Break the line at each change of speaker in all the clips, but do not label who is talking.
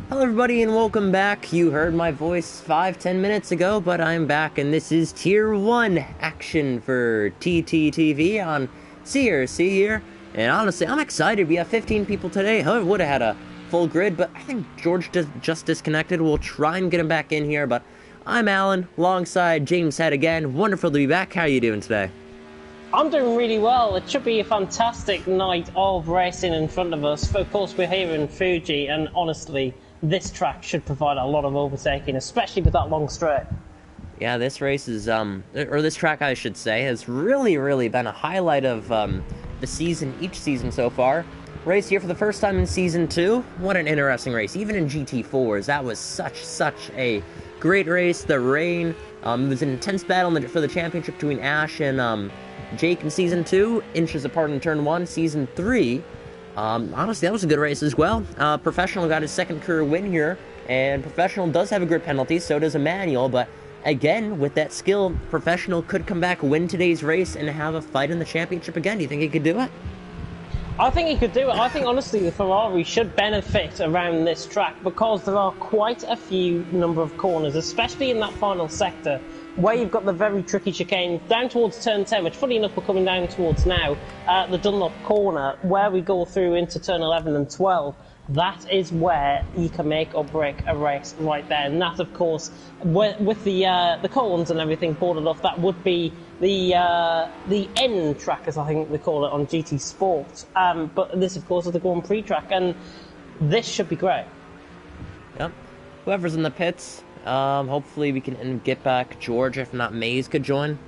Hello everybody and welcome back. You heard my voice 5-10 minutes ago, but I'm back and this is Tier 1 action for TTTV on CRC here. And honestly, I'm excited. We have 15 people today. I would have had a full grid, but I think George just disconnected. We'll try and get him back in here, but I'm Alan, alongside James Head again. Wonderful to be back. How are you doing today?
I'm doing really well. It should be a fantastic night of racing in front of us. Of course, we're here in Fuji, and honestly, this track should provide a lot of overtaking, especially with that long straight.
Yeah, this race is, or this track, I should say, has really been a highlight of the season, each season so far. Race here for the first time in Season 2. What an interesting race. Even in GT4s, that was such a great race. The rain, it was an intense battle for the championship between Ash and Jake in Season 2, inches apart in Turn 1. Season 3, honestly, that was a good race as well. Professional got his second career win here, and Professional does have a grid penalty, so does Emmanuel, but again, with that skill, Professional could come back, win today's race, and have a fight in the championship again. Do you think he could do it?
I think he could do it. I think, honestly, the Ferrari should benefit around this track because there are quite a few number of corners, especially in that final sector, where you've got the very tricky chicane down towards Turn 10, which, funny enough, we're coming down towards now, the Dunlop corner, where we go through into Turn 11 and 12. That is where you can make or break a race right there. And that, of course, with the cones and everything boarded off, that would be the end track, as I think they call it on GT Sport. But this, of course, is the Grand Prix track, and this should be great.
Yep. Whoever's in the pits, hopefully we can get back George. If not, Maze could join.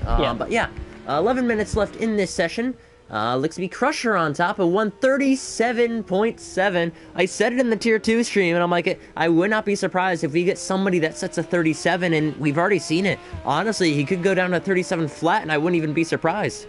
But yeah, 11 minutes left in this session. Looks to be Crusher on top at 137.7. I said it in the Tier 2 stream, and I'm like, I would not be surprised if we get somebody that sets a 37, and we've already seen it. Honestly, he could go down to 37 flat, and I wouldn't even be surprised.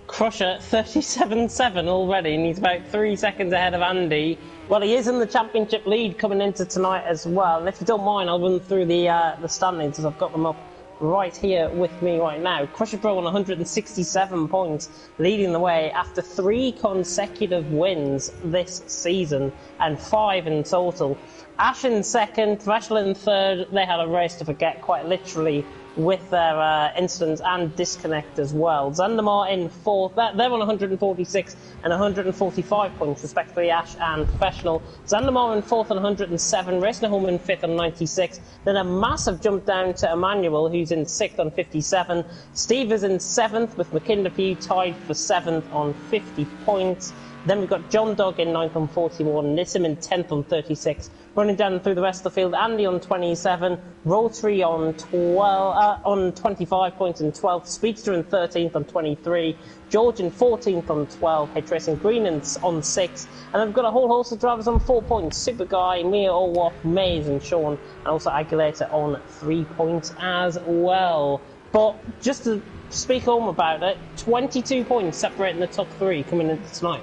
Crusher, 37.7 already, and he's about 3 seconds ahead of Andy. Well, he is in the championship lead coming into tonight as well, and if you don't mind, I'll run through the standings as I've got them up right here with me right now. Crusher Pro on 167 points, leading the way after 3 consecutive wins this season, and 5 in total. Ash in second, Professional in third. They had a race to forget, quite literally, with their incidents and disconnect as well. Zandamar in fourth. They're on 146 and 145 points, respectively, Ash and Professional. Zandamar in fourth on 107. Racing Home in fifth on 96. Then a massive jump down to Emmanuel, who's in sixth on 57. Steve is in seventh, with McKinderpugh tied for seventh on 50 points. Then we've got John Dog in 9th on 41, Nissim in 10th on 36. Running down through the rest of the field, Andy on 27, Rotary on 25 points in 12th, Speedster in 13th on 23, George in 14th on 12, H Racing Green on 6, and then we've got a whole host of drivers on 4 points, Super Guy, Mia Olwop, Maze and Sean, and also Aguilera on 3 points as well. But just to speak home about it, 22 points separating the top 3 coming into tonight.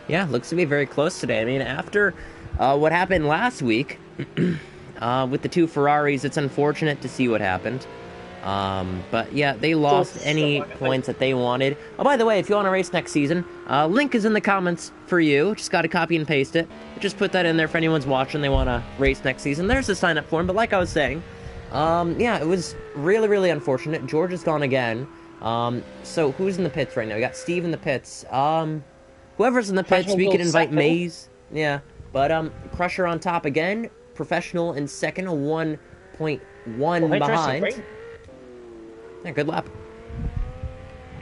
Yeah, looks to be very close today. I mean, after what happened last week with the 2 Ferraris, it's unfortunate to see what happened. But yeah, they lost any points that they wanted. Oh, by the way, if you want to race next season, link is in the comments for you. Just got to copy and paste it. Just put that in there if anyone's watching, they want to race next season. There's the sign-up form, but like I was saying, yeah, it was really unfortunate. George is gone again. So who's in the pits right now? We got Steve in the pits. Whoever's in the pits, we can invite Maze. Yeah, but Crusher on top again. Professional in second, a 1.1 behind. Yeah, good lap.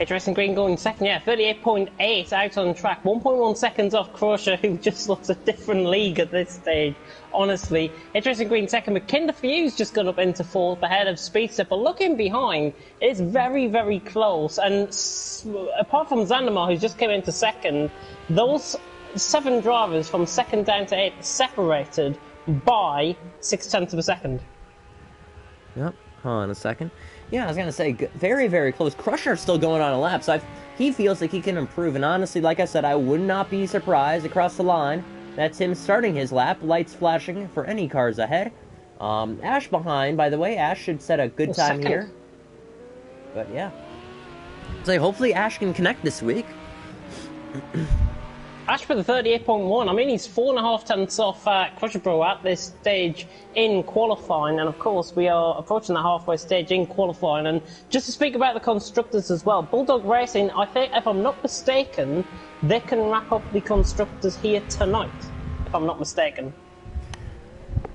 H Racing Green going second, yeah, 38.8 out on track, 1.1 seconds off Crusher, who just looks a different league at this stage, honestly. H Racing Green second, but Kinderfu's just gone up into fourth ahead of Speedster, but looking behind, it's very close, and apart from Zandamar, who's just came into second, those 7 drivers from second down to 8 separated by 0.6 of a second.
Yep, hold on a second. Yeah, I was going to say, very close. Crusher's still going on a lap, so he feels like he can improve. And honestly, like I said, I would not be surprised across the line. That's him starting his lap, lights flashing for any cars ahead. Ash behind, by the way. Ash should set a good time here. But yeah. So hopefully Ash can connect this week.
Ash for the 38.1. I mean, he's 4.5 tenths off Crusher Bro at this stage in qualifying, and of course we are approaching the halfway stage in qualifying. And just to speak about the constructors as well, Bulldog Racing, I think, if I'm not mistaken, they can wrap up the constructors here tonight, if I'm not mistaken.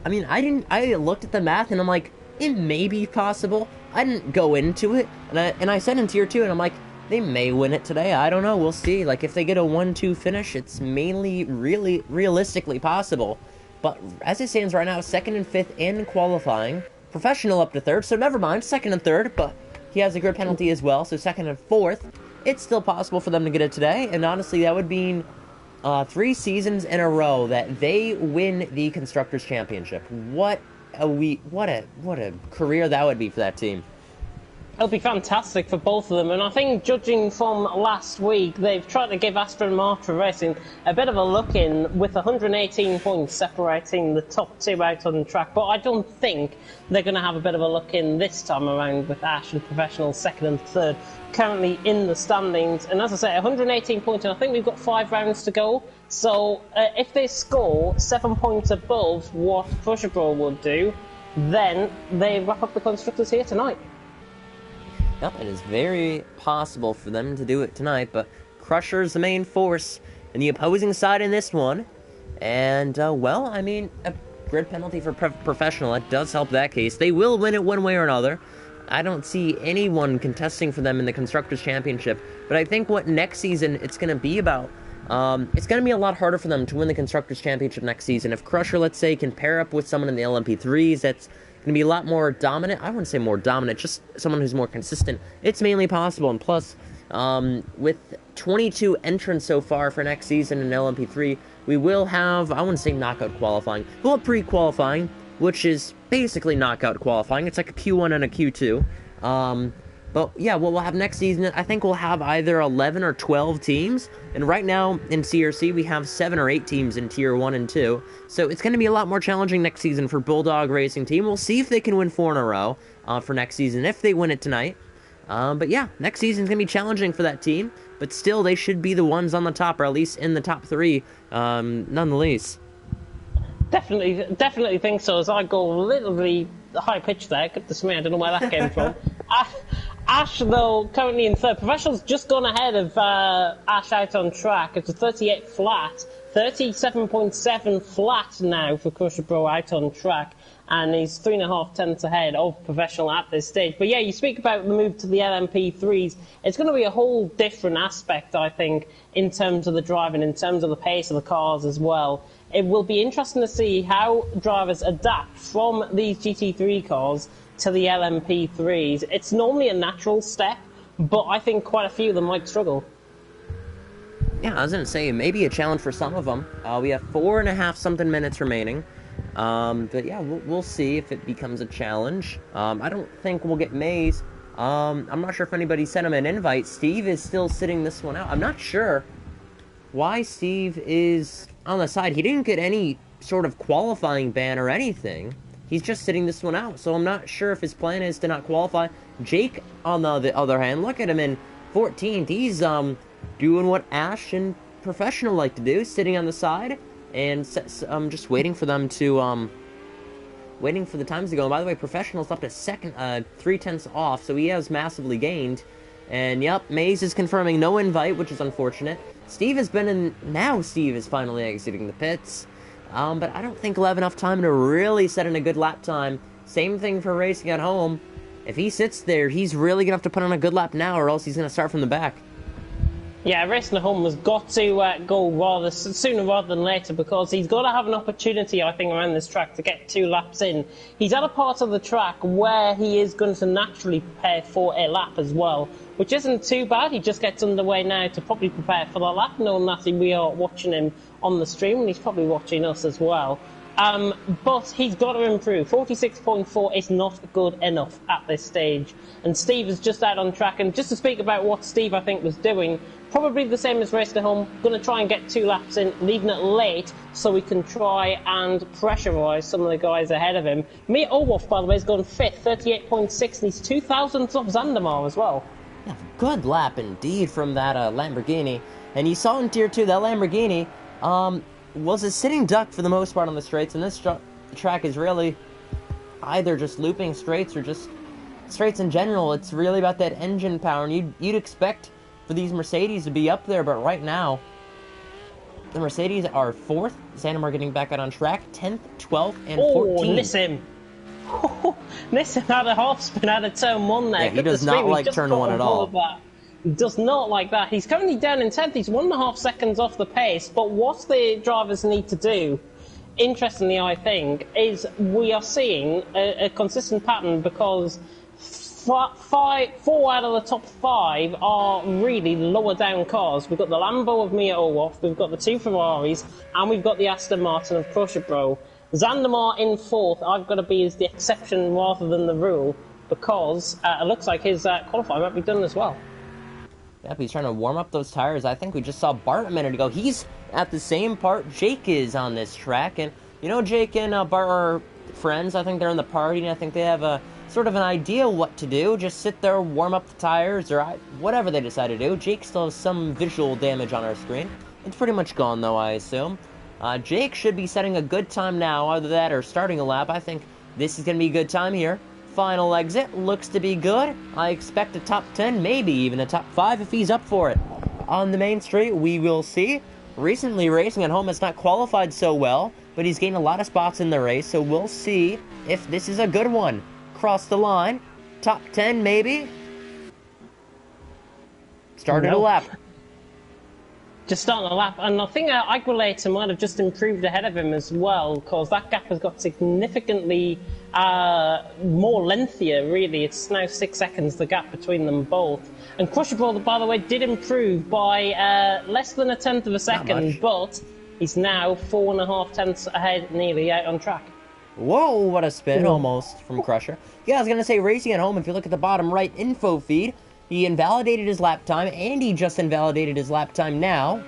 I mean, I looked at the math and I'm like, it may be possible. I didn't go into it, and I said in Tier 2, and I'm like, they may win it today. I don't know. We'll see. Like, if they get a 1-2 finish, it's mainly really realistically possible. But as it stands right now, 2nd and 5th in qualifying. Professional up to 3rd, so never mind. 2nd and 3rd, but he has a grid penalty as well, so 2nd and 4th. It's still possible for them to get it today, and honestly, that would mean 3 seasons in a row that they win the Constructors' Championship. What a career that would be for that team.
It'll be fantastic for both of them, and I think judging from last week, they've tried to give Aston Martin Racing a bit of a look in with 118 points separating the top 2 out on the track, but I don't think they're going to have a bit of a look in this time around with Ash and Professional 2nd and 3rd currently in the standings. And as I say, 118 points, and I think we've got 5 rounds to go, so if they score 7 points above what Crusher Bro would do, then they wrap up the Constructors here tonight.
Yep, it is very possible for them to do it tonight, but Crusher's the main force in the opposing side in this one. And, well, I mean, a grid penalty for Professional, it does help that case. They will win it one way or another. I don't see anyone contesting for them in the Constructors' Championship, but I think what next season it's going to be about, it's going to be a lot harder for them to win the Constructors' Championship next season. If Crusher, let's say, can pair up with someone in the LMP3s, that's going to be a lot more dominant. I wouldn't say more dominant, just someone who's more consistent. It's mainly possible, and plus, with 22 entrants so far for next season in LMP3, we will have, I wouldn't say knockout qualifying, we'll have pre-qualifying, which is basically knockout qualifying. It's like a Q1 and a Q2. But yeah, what we'll have next season, I think we'll have either 11 or 12 teams. And right now in CRC, we have 7 or 8 teams in Tier 1 and 2. So it's going to be a lot more challenging next season for Bulldog Racing Team. We'll see if they can win 4 in a row for next season, if they win it tonight. But yeah, next season's going to be challenging for that team. But still, they should be the ones on the top, or at least in the top 3, none the least.
Definitely think so. As I go literally high pitch there, goodness me, I don't know where that came from. Ash, though, currently in 3rd. Professional's just gone ahead of Ash out on track. It's a 38 flat, 37.7 flat now for Crusher Bro out on track, and he's 3.5 tenths ahead of Professional at this stage. But yeah, you speak about the move to the LMP3s. It's going to be a whole different aspect, I think, in terms of the driving, in terms of the pace of the cars as well. It will be interesting to see how drivers adapt from these GT3 cars to the LMP3s. It's normally a natural step, but I think quite a few of them might struggle.
Yeah, I was going to say, maybe a challenge for some of them. We have 4.5 something minutes remaining. But yeah, we'll see if it becomes a challenge. I don't think we'll get Maze. I'm not sure if anybody sent him an invite. Steve is still sitting this one out. I'm not sure why Steve is on the side. He didn't get any sort of qualifying ban or anything. He's just sitting this one out, so I'm not sure if his plan is to not qualify. Jake, on the other hand, look at him in 14th. He's doing what Ash and Professional like to do, sitting on the side and just waiting for them to waiting for the times to go. And by the way, Professional's up to 2nd, 3 tenths off, so he has massively gained. And yep, Maze is confirming no invite, which is unfortunate. Steve has been in. Now Steve is finally exiting the pits. But I don't think he'll have enough time to really set in a good lap time. Same thing for racing at home. If he sits there, he's really going to have to put on a good lap now, or else he's going to start from the back.
Yeah, racing at home has got to go rather sooner rather than later, because he's got to have an opportunity, I think, around this track to get 2 laps in. He's at a part of the track where he is going to naturally prepare for a lap as well, which isn't too bad. He just gets underway now to probably prepare for the lap, knowing that we are watching him on the stream, and he's probably watching us as well. But he's got to improve. 46.4 is not good enough at this stage. And Steve is just out on track. And just to speak about what Steve, I think, was doing, probably the same as racing at home. Going to try and get 2 laps in, leaving it late so we can try and pressurise some of the guys ahead of him. Mia Olwoff, by the way, has gone 5th, 38.6, and he's 2 thousandths off Zandamar as well.
Yeah, good lap indeed from that Lamborghini. And you saw in Tier 2, that Lamborghini was a sitting duck for the most part on the straights, and this track is really either just looping straights or just straights in general. It's really about that engine power, and you'd expect for these Mercedes to be up there, but right now, the Mercedes are 4th, Xanamar getting back out on track, 10th, 12th, and 14th.
Nissim. Nissim had a half spin out of turn 1 there.
Yeah, he does not like turn 1 at all.
He does not like that. He's currently down in 10th. He's 1.5 seconds off the pace. But what the drivers need to do, interestingly, I think, is we are seeing a consistent pattern because 4 out of the top 5 are really lower down cars. We've got the Lambo of Mia Olaf, we've got the 2 Ferraris, and we've got the Aston Martin of Crusher. Xandamar in 4th, I've got to be as the exception rather than the rule, because it looks like his qualifying might be done as well.
Yep, he's trying to warm up those tires. I think we just saw Bart a minute ago. He's at the same part Jake is on this track. And, you know, Jake and Bart are friends. I think they're in the party, and I think they have a sort of an idea what to do. Just sit there, warm up the tires, or whatever they decide to do. Jake still has some visual damage on our screen. It's pretty much gone, though, I assume. Jake should be setting a good time now, either that or starting a lap. I think this is going to be a good time here. Final exit looks to be good. I expect a top 10, maybe even a top 5 if he's up for it. On the main straight, we will see. Recently, racing at home has not qualified so well, but he's gained a lot of spots in the race, so we'll see if this is a good one. Cross the line. Top 10, maybe. Started a lap.
Just starting a lap, and I think Aguilera might have just improved ahead of him as well, because that gap has got significantly more lengthier, really. It's now 6 seconds, the gap between them both. And Crusher, by the way, did improve by less than a tenth of a second, but he's now 4.5 tenths ahead, nearly out on track.
Whoa, what a spin, almost, from Crusher. Yeah, I was going to say, racing at home, if you look at the bottom right info feed, he invalidated his lap time, and he just invalidated his lap time now.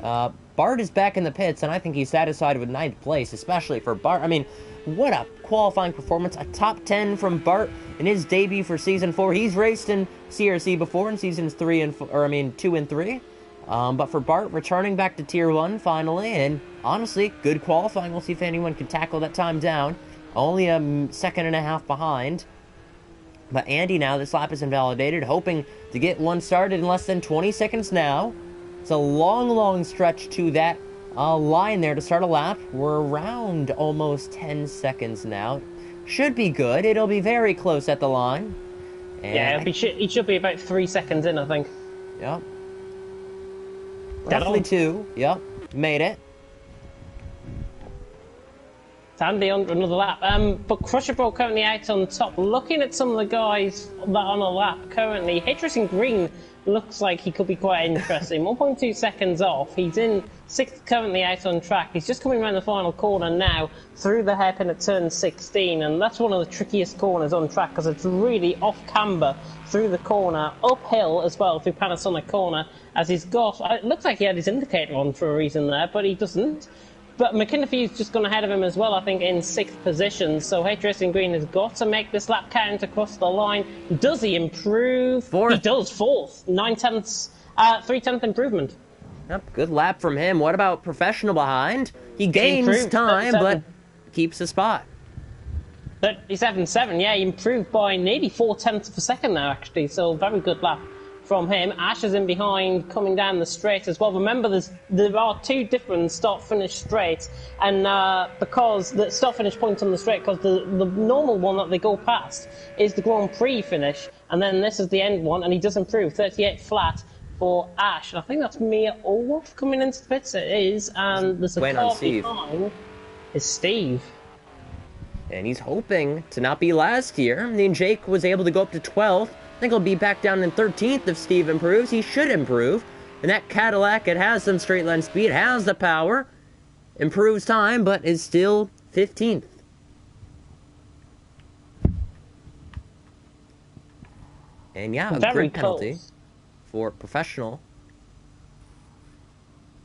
Bart is back in the pits, and I think he's satisfied with 9th place, especially for Bart. I mean, what a qualifying performance. A top 10 from Bart in his debut for Season 4. He's raced in CRC before in Seasons 2 and 3. But for Bart, returning back to Tier 1 finally, and honestly, good qualifying. We'll see if anyone can tackle that time down. Only a second and a half behind. But Andy now, this lap is invalidated, hoping to get one started in less than 20 seconds now. It's a long, long stretch to that line there to start a lap. We're around almost 10 seconds now. Should be good. It'll be very close at the line. And
yeah, he should be about 3 seconds in, I think.
Yep. Roughly 2. Yep. Made it.
Andy on another lap. But Crusher currently out on top. Looking at some of the guys that are on a lap currently, H-Racing Green looks like he could be quite interesting. 1.2 seconds off. He's in 6th currently out on track. He's just coming around the final corner now through the hairpin at turn 16, and that's one of the trickiest corners on track because it's really off camber through the corner, uphill as well through Panasonic corner, as he's got, it looks like he had his indicator on for a reason there, but he doesn't. But McKinney's just gone ahead of him as well, I think, in 6th position. So H-Racing Green has got to make this lap count across the line. Does he improve?
4th.
He does, 4th. 3/10 improvement.
Yep, good lap from him. What about Professional behind? He gains time, but keeps a spot.
37.7, yeah, he improved by nearly 4/10 of a second now, actually. So very good lap from him. Ash is in behind, coming down the straight as well. Remember, there are 2 different start-finish straights, and because the start-finish points on the straight, because the normal one that they go past is the Grand Prix finish, and then this is the end one, and he does improve, 38 flat for Ash. And I think that's Mia Olaf coming into the pits. It is, and there's a car behind is Steve.
And he's hoping to not be last here. I mean, Jake was able to go up to 12th. I think he'll be back down in 13th if Steve improves. He should improve. And that Cadillac, it has some straight line speed, it has the power, improves time, but is still 15th. And yeah, a grid penalty for Professional.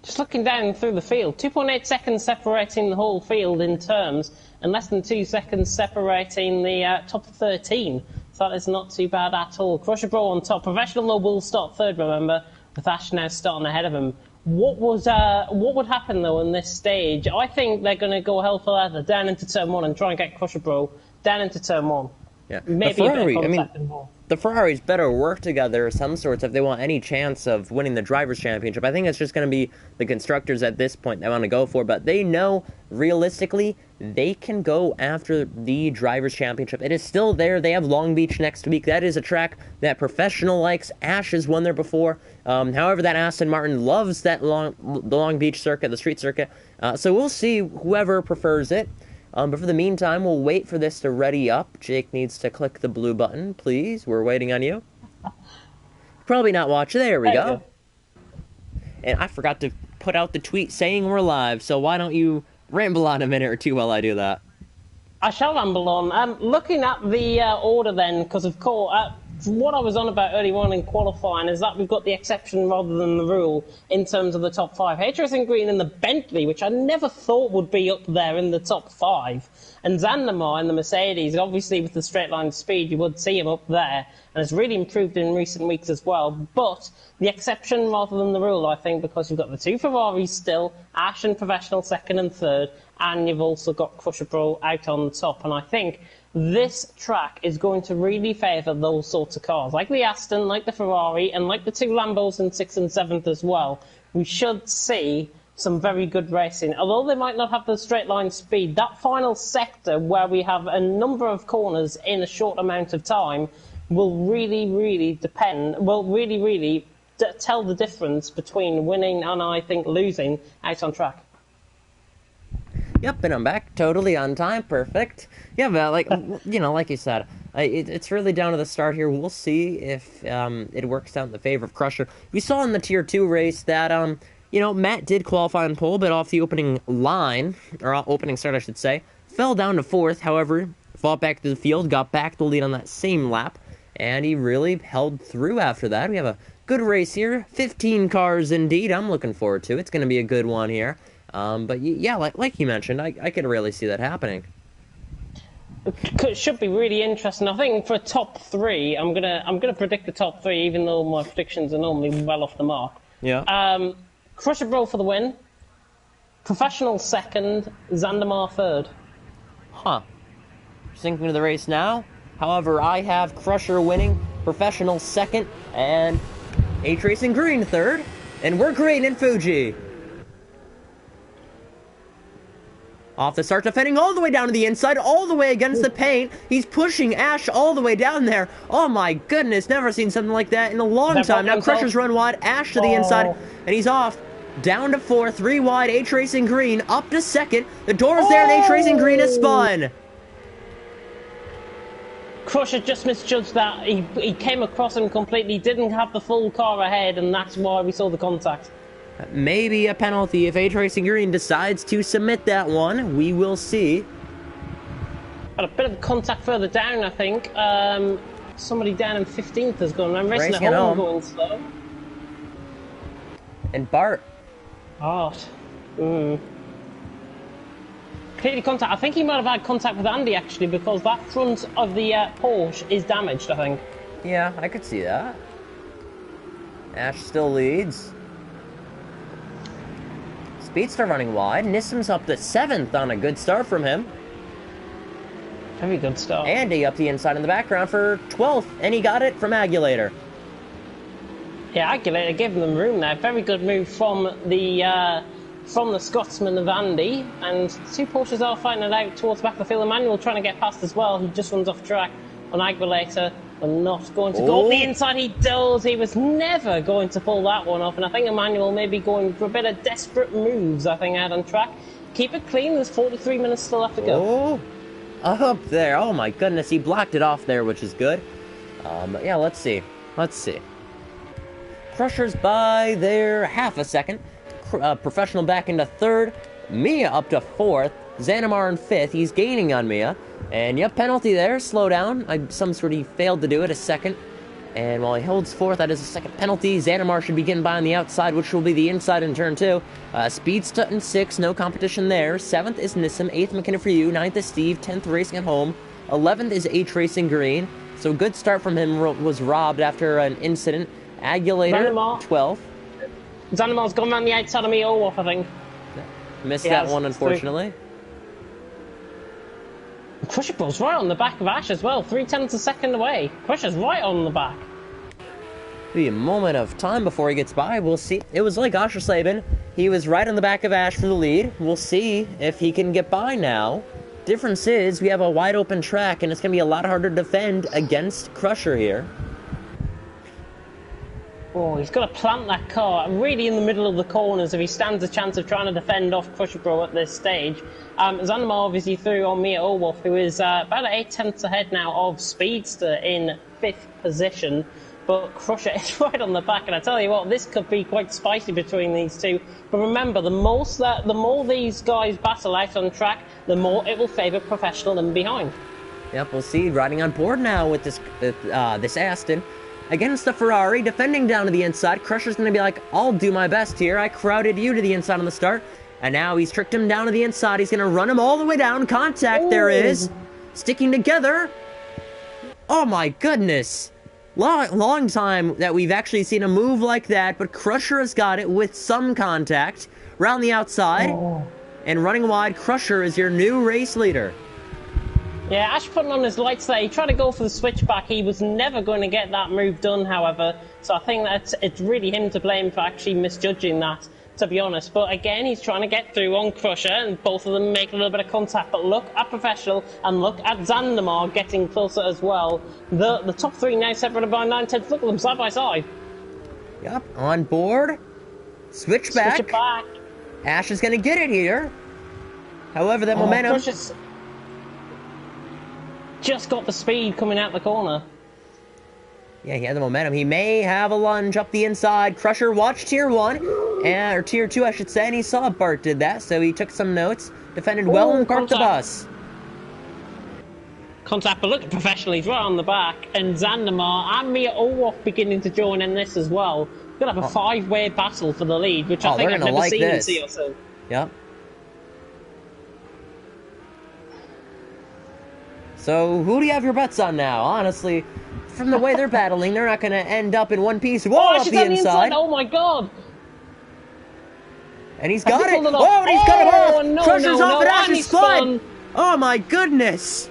Just looking down through the field, 2.8 seconds separating the whole field in terms, and less than 2 seconds separating the top 13. So that is not too bad at all. Crusher on top. Professional though will start 3rd, remember. with Ash now starting ahead of him. What would happen though in this stage? I think they're going to go hell for leather down into turn 1 and try and get Crusher Bro down into turn 1.
Yeah,
maybe a bit of contact involved.
The Ferraris better work together of some sorts if they want any chance of winning the Drivers' Championship. I think it's just going to be the Constructors at this point they want to go for, but they know, realistically, they can go after the Drivers' Championship. It is still there. They have Long Beach next week. That is a track that Professional likes. Ash has won there before. However, that Aston Martin loves that the Long Beach circuit, the street circuit. So we'll see whoever prefers it. But for the meantime, we'll wait for this to ready up. Jake needs to click the blue button, please. We're waiting on you. Probably not watch. There we go. And I forgot to put out the tweet saying we're live, so why don't you ramble on a minute or two while I do that?
I shall ramble on. Looking at the order then, because of course, what I was on about early on in qualifying is that we've got the exception rather than the rule in terms of the top 5. H-Racing Green and the Bentley, which I never thought would be up there in the top 5. And Zandamar in the Mercedes, obviously with the straight line speed, you would see him up there. And it's really improved in recent weeks as well. But the exception rather than the rule, I think, because you've got the 2 Ferraris still, Ash and Professional 2nd and 3rd, and you've also got Crusher Pro out on top. And I think this track is going to really favour those sorts of cars, like the Aston, like the Ferrari, and like the 2 Lambos in 6th and 7th as well. We should see some very good racing. Although they might not have the straight line speed, that final sector where we have a number of corners in a short amount of time will really tell the difference between winning and, I think, losing out on track.
Yep, and I'm back, totally on time, perfect. Yeah, but like like you said, it's really down to the start here. We'll see if it works out in the favor of Crusher. We saw in the Tier 2 race that Matt did qualify on pole, but off the opening line, or opening start, I should say, fell down to 4th. However, fought back to the field, got back to the lead on that same lap, and he really held through after that. We have a good race here, 15 cars indeed. I'm looking forward to it. It's going to be a good one here. But yeah, like you mentioned, I could really see that happening.
It should be really interesting. I think for top 3, I'm gonna predict the top 3, even though my predictions are normally well off the mark.
Yeah.
Crusher Bro for the win. Professional 2nd, Zandamar 3rd.
Huh. Sinking to the race now. However, I have Crusher winning, Professional 2nd, and H-Racing Green 3rd, and we're green in Fuji. Off the start, defending all the way down to the inside, all the way against the paint. He's pushing Ash all the way down there. Oh my goodness, never seen something like that in a long time. Now Crusher's run wide, Ash to the inside, and he's off. Down to 4, 3 wide, H-Racing Green, up to 2nd. The door's there, and H-Racing Green has spun.
Crusher just misjudged that. He came across him completely, didn't have the full car ahead, and that's why we saw the contact.
Maybe a penalty if H-Racing Green decides to submit that one. We will see.
But a bit of contact further down, I think. Somebody down in 15th has gone. I'm racing at home going slow.
And Bart.
Clearly contact. I think he might have had contact with Andy, actually, because that front of the Porsche is damaged, I think.
Yeah, I could see that. Ash still leads. Speedster running wide. Nissam's up to 7th on a good start from him.
Very good start.
Andy up the inside in the background for 12th, and he got it from Agulator.
Yeah, Agulator gave them room there. Very good move from the Scotsman of Andy. And 2 Porsches are fighting it out towards the back of the field. Emmanuel trying to get past as well. He just runs off track on Agulator. And not going to go up the inside. He does. He was never going to pull that one off. And I think Emmanuel may be going for a bit of desperate moves, I think, out on track. Keep it clean. There's 43 minutes still left to go.
Up there. Oh, my goodness. He blocked it off there, which is good. Yeah, let's see. Crusher's by there half a second. Professional back into 3rd. Mia up to 4th. Zanamar in 5th. He's gaining on Mia. And yep, penalty there. Slow down. Some sort of failed to do it. A 2nd. And while he holds 4th, that is a 2nd penalty. Zanamar should be getting by on the outside, which will be the inside in turn 2. Speedster in 6th. No competition there. 7th is Nissim. 8th, McKinnon for you. 9th is Steve. 10th, Racing at Home. 11th is H-Racing Green. So good start from him was robbed after an incident. Agulator, 12th.
Zandemar's gone around the outside of me off, I think.
Missed that one, unfortunately.
Crusher Bro's right on the back of Ash as well, 3/10 a second away. Crusher's right on the back.
Be a moment of time before he gets by. We'll see. It was like Asher he was right on the back of Ash for the lead. We'll see if he can get by now. Difference is we have a wide open track and it's going to be a lot harder to defend against Crusher here.
Oh, he's got to plant that car really in the middle of the corners if he stands a chance of trying to defend off Crusher Bro at this stage. Zandemar obviously threw on Mia Olwolf, who is about 8/10 ahead now of Speedster in 5th position. But Crusher is right on the back, and I tell you what, this could be quite spicy between these two. But remember, the more these guys battle out on track, the more it will favour Professional than behind.
Yep, we'll see. Riding on board now with this Aston. Against the Ferrari, defending down to the inside. Crusher's going to be like, I'll do my best here. I crowded you to the inside on the start. And now he's tricked him down to the inside. He's going to run him all the way down. Contact, Ooh. There is. Sticking together. Oh my goodness. Long time that we've actually seen a move like that, but Crusher has got it with some contact. Round the outside. And running wide, Crusher is your new race leader.
Yeah, Ash putting on his lights there. He tried to go for the switchback. He was never going to get that move done, however. So I think that it's really him to blame for actually misjudging that, to be honest. But again, he's trying to get through on Crusher, and both of them make a little bit of contact. But look at Professional, and look at Zandemar getting closer as well. The top three now separated by 9/10. Look at them side by side.
Yep, on board. Switch back.
Switch it back.
Ash is going to get it here. However, that momentum...
Crusher's just got the speed coming out the corner.
Yeah, he had the momentum. He may have a lunge up the inside. Crusher watched Tier 1, or Tier 2, I should say, and he saw Bart did that, so he took some notes, defended well, and parked the bus.
Contact, but look at Professional, he's right on the back, and Zandemar and Mia Olwolf beginning to join in this as well. We're going to have a five-way battle for the lead, which I think I've never seen in CRC.
Yep. So, who do you have your bets on now? Honestly, from the way they're battling, they're not going to end up in one piece. Whoa, up the inside.
Oh my god!
And he's got it. Oh, and he's got it off. Crusher's off and Ash is spun. Oh my goodness.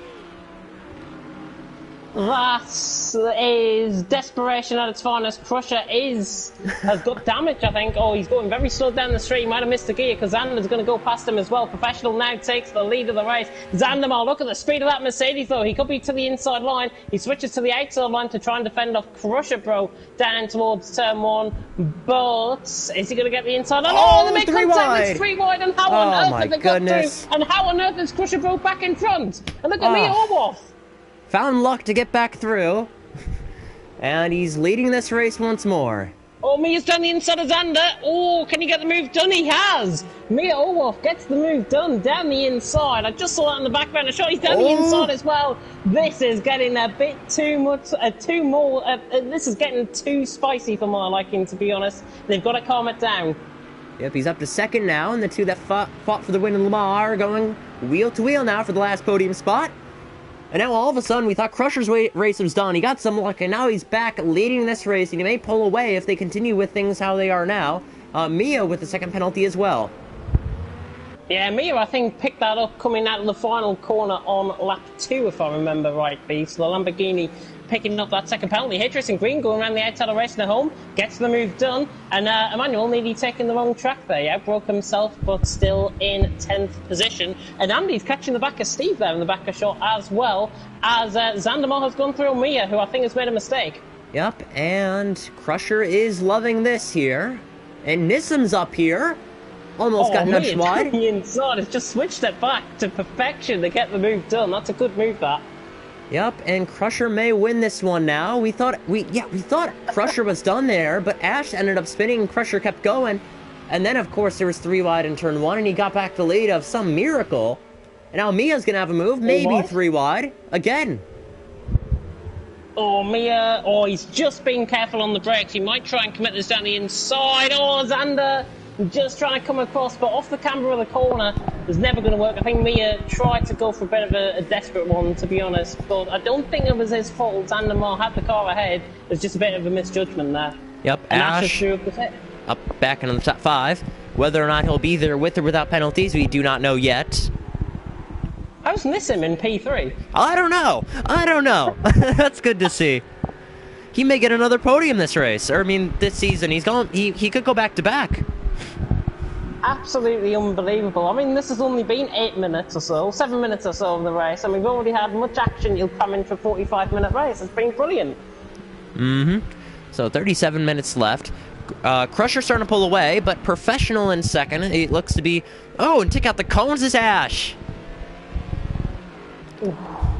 That is desperation at its finest. Crusher has got damage, I think. Oh, he's going very slow down the street. He might have missed the gear because Zandemar's going to go past him as well. Professional now takes the lead of the race. Zandemar, look at the speed of that Mercedes, though. He could be to the inside line. He switches to the outside line to try and defend off Crusher Bro down towards turn 1. But is he going to get the inside line? Oh, they make contact. It's 3 wide. And how on earth have they got through? And how on earth is Crusher Bro back in front? And look at me, Olwolf.
Found luck to get back through, and he's leading this race once more.
Oh, Mia's done the inside of Xander. Oh, can he get the move done? He has. Mia Olwolf gets the move done down the inside. I just saw that in the background. Shot. He's down the inside as well. This is getting a bit too much, this is getting too spicy for my liking, to be honest. They've got to calm it down.
Yep, he's up to second now, and the two that fought for the win in Lamar are going wheel to wheel now for the last podium spot. And now all of a sudden we thought Crusher's race was done. He got some luck and now he's back leading this race and he may pull away if they continue with things how they are now. Mia with the second penalty as well.
Yeah, Mia I think picked that up coming out of the final corner on lap 2 if I remember rightly. So the Lamborghini picking up that second penalty. Hitris in green going around the outside of racing at home, gets the move done, and Emmanuel nearly taking the wrong track there. He outbroke himself, but still in 10th position. And Andy's catching the back of Steve there in the back of shot as well, as Zandemar has gone through Mia, who I think has made a mistake.
Yep, and Crusher is loving this here. And Nissam's up here. Almost got nudged wide.
The inside has just switched it back to perfection to get the move done. That's a good move, that.
Yep, and Crusher may win this one now. We thought Crusher was done there, but Ash ended up spinning and Crusher kept going. And then, of course, there was 3 wide in turn 1, and he got back the lead of some miracle. And now Mia's going to have a move, maybe 3 wide, again.
Oh, Mia, he's just being careful on the brakes. He might try and commit this down the inside. Oh, Xander just trying to come across, but off the camber of the corner was never going to work. I think Mia tried to go for a bit of a desperate one, to be honest, but I don't think it was his fault. Zandemar had the car ahead. It was just a bit of a misjudgment there.
Yep,
and Ash threw up the
up back into the top 5. Whether or not he'll be there with or without penalties, we do not know yet.
How's Nissim in P3?
I don't know. That's good to see. He may get another podium this race, or I mean, this season. He could go back to back.
Absolutely unbelievable. I mean, this has only been 8 minutes or so, 7 minutes or so of the race, and we've already had much action. You'll come in for a 45-minute race. It's been brilliant.
So 37 minutes left. Crusher starting to pull away, but Professional in second. It looks to be... Oh, and take out the cones is Ash.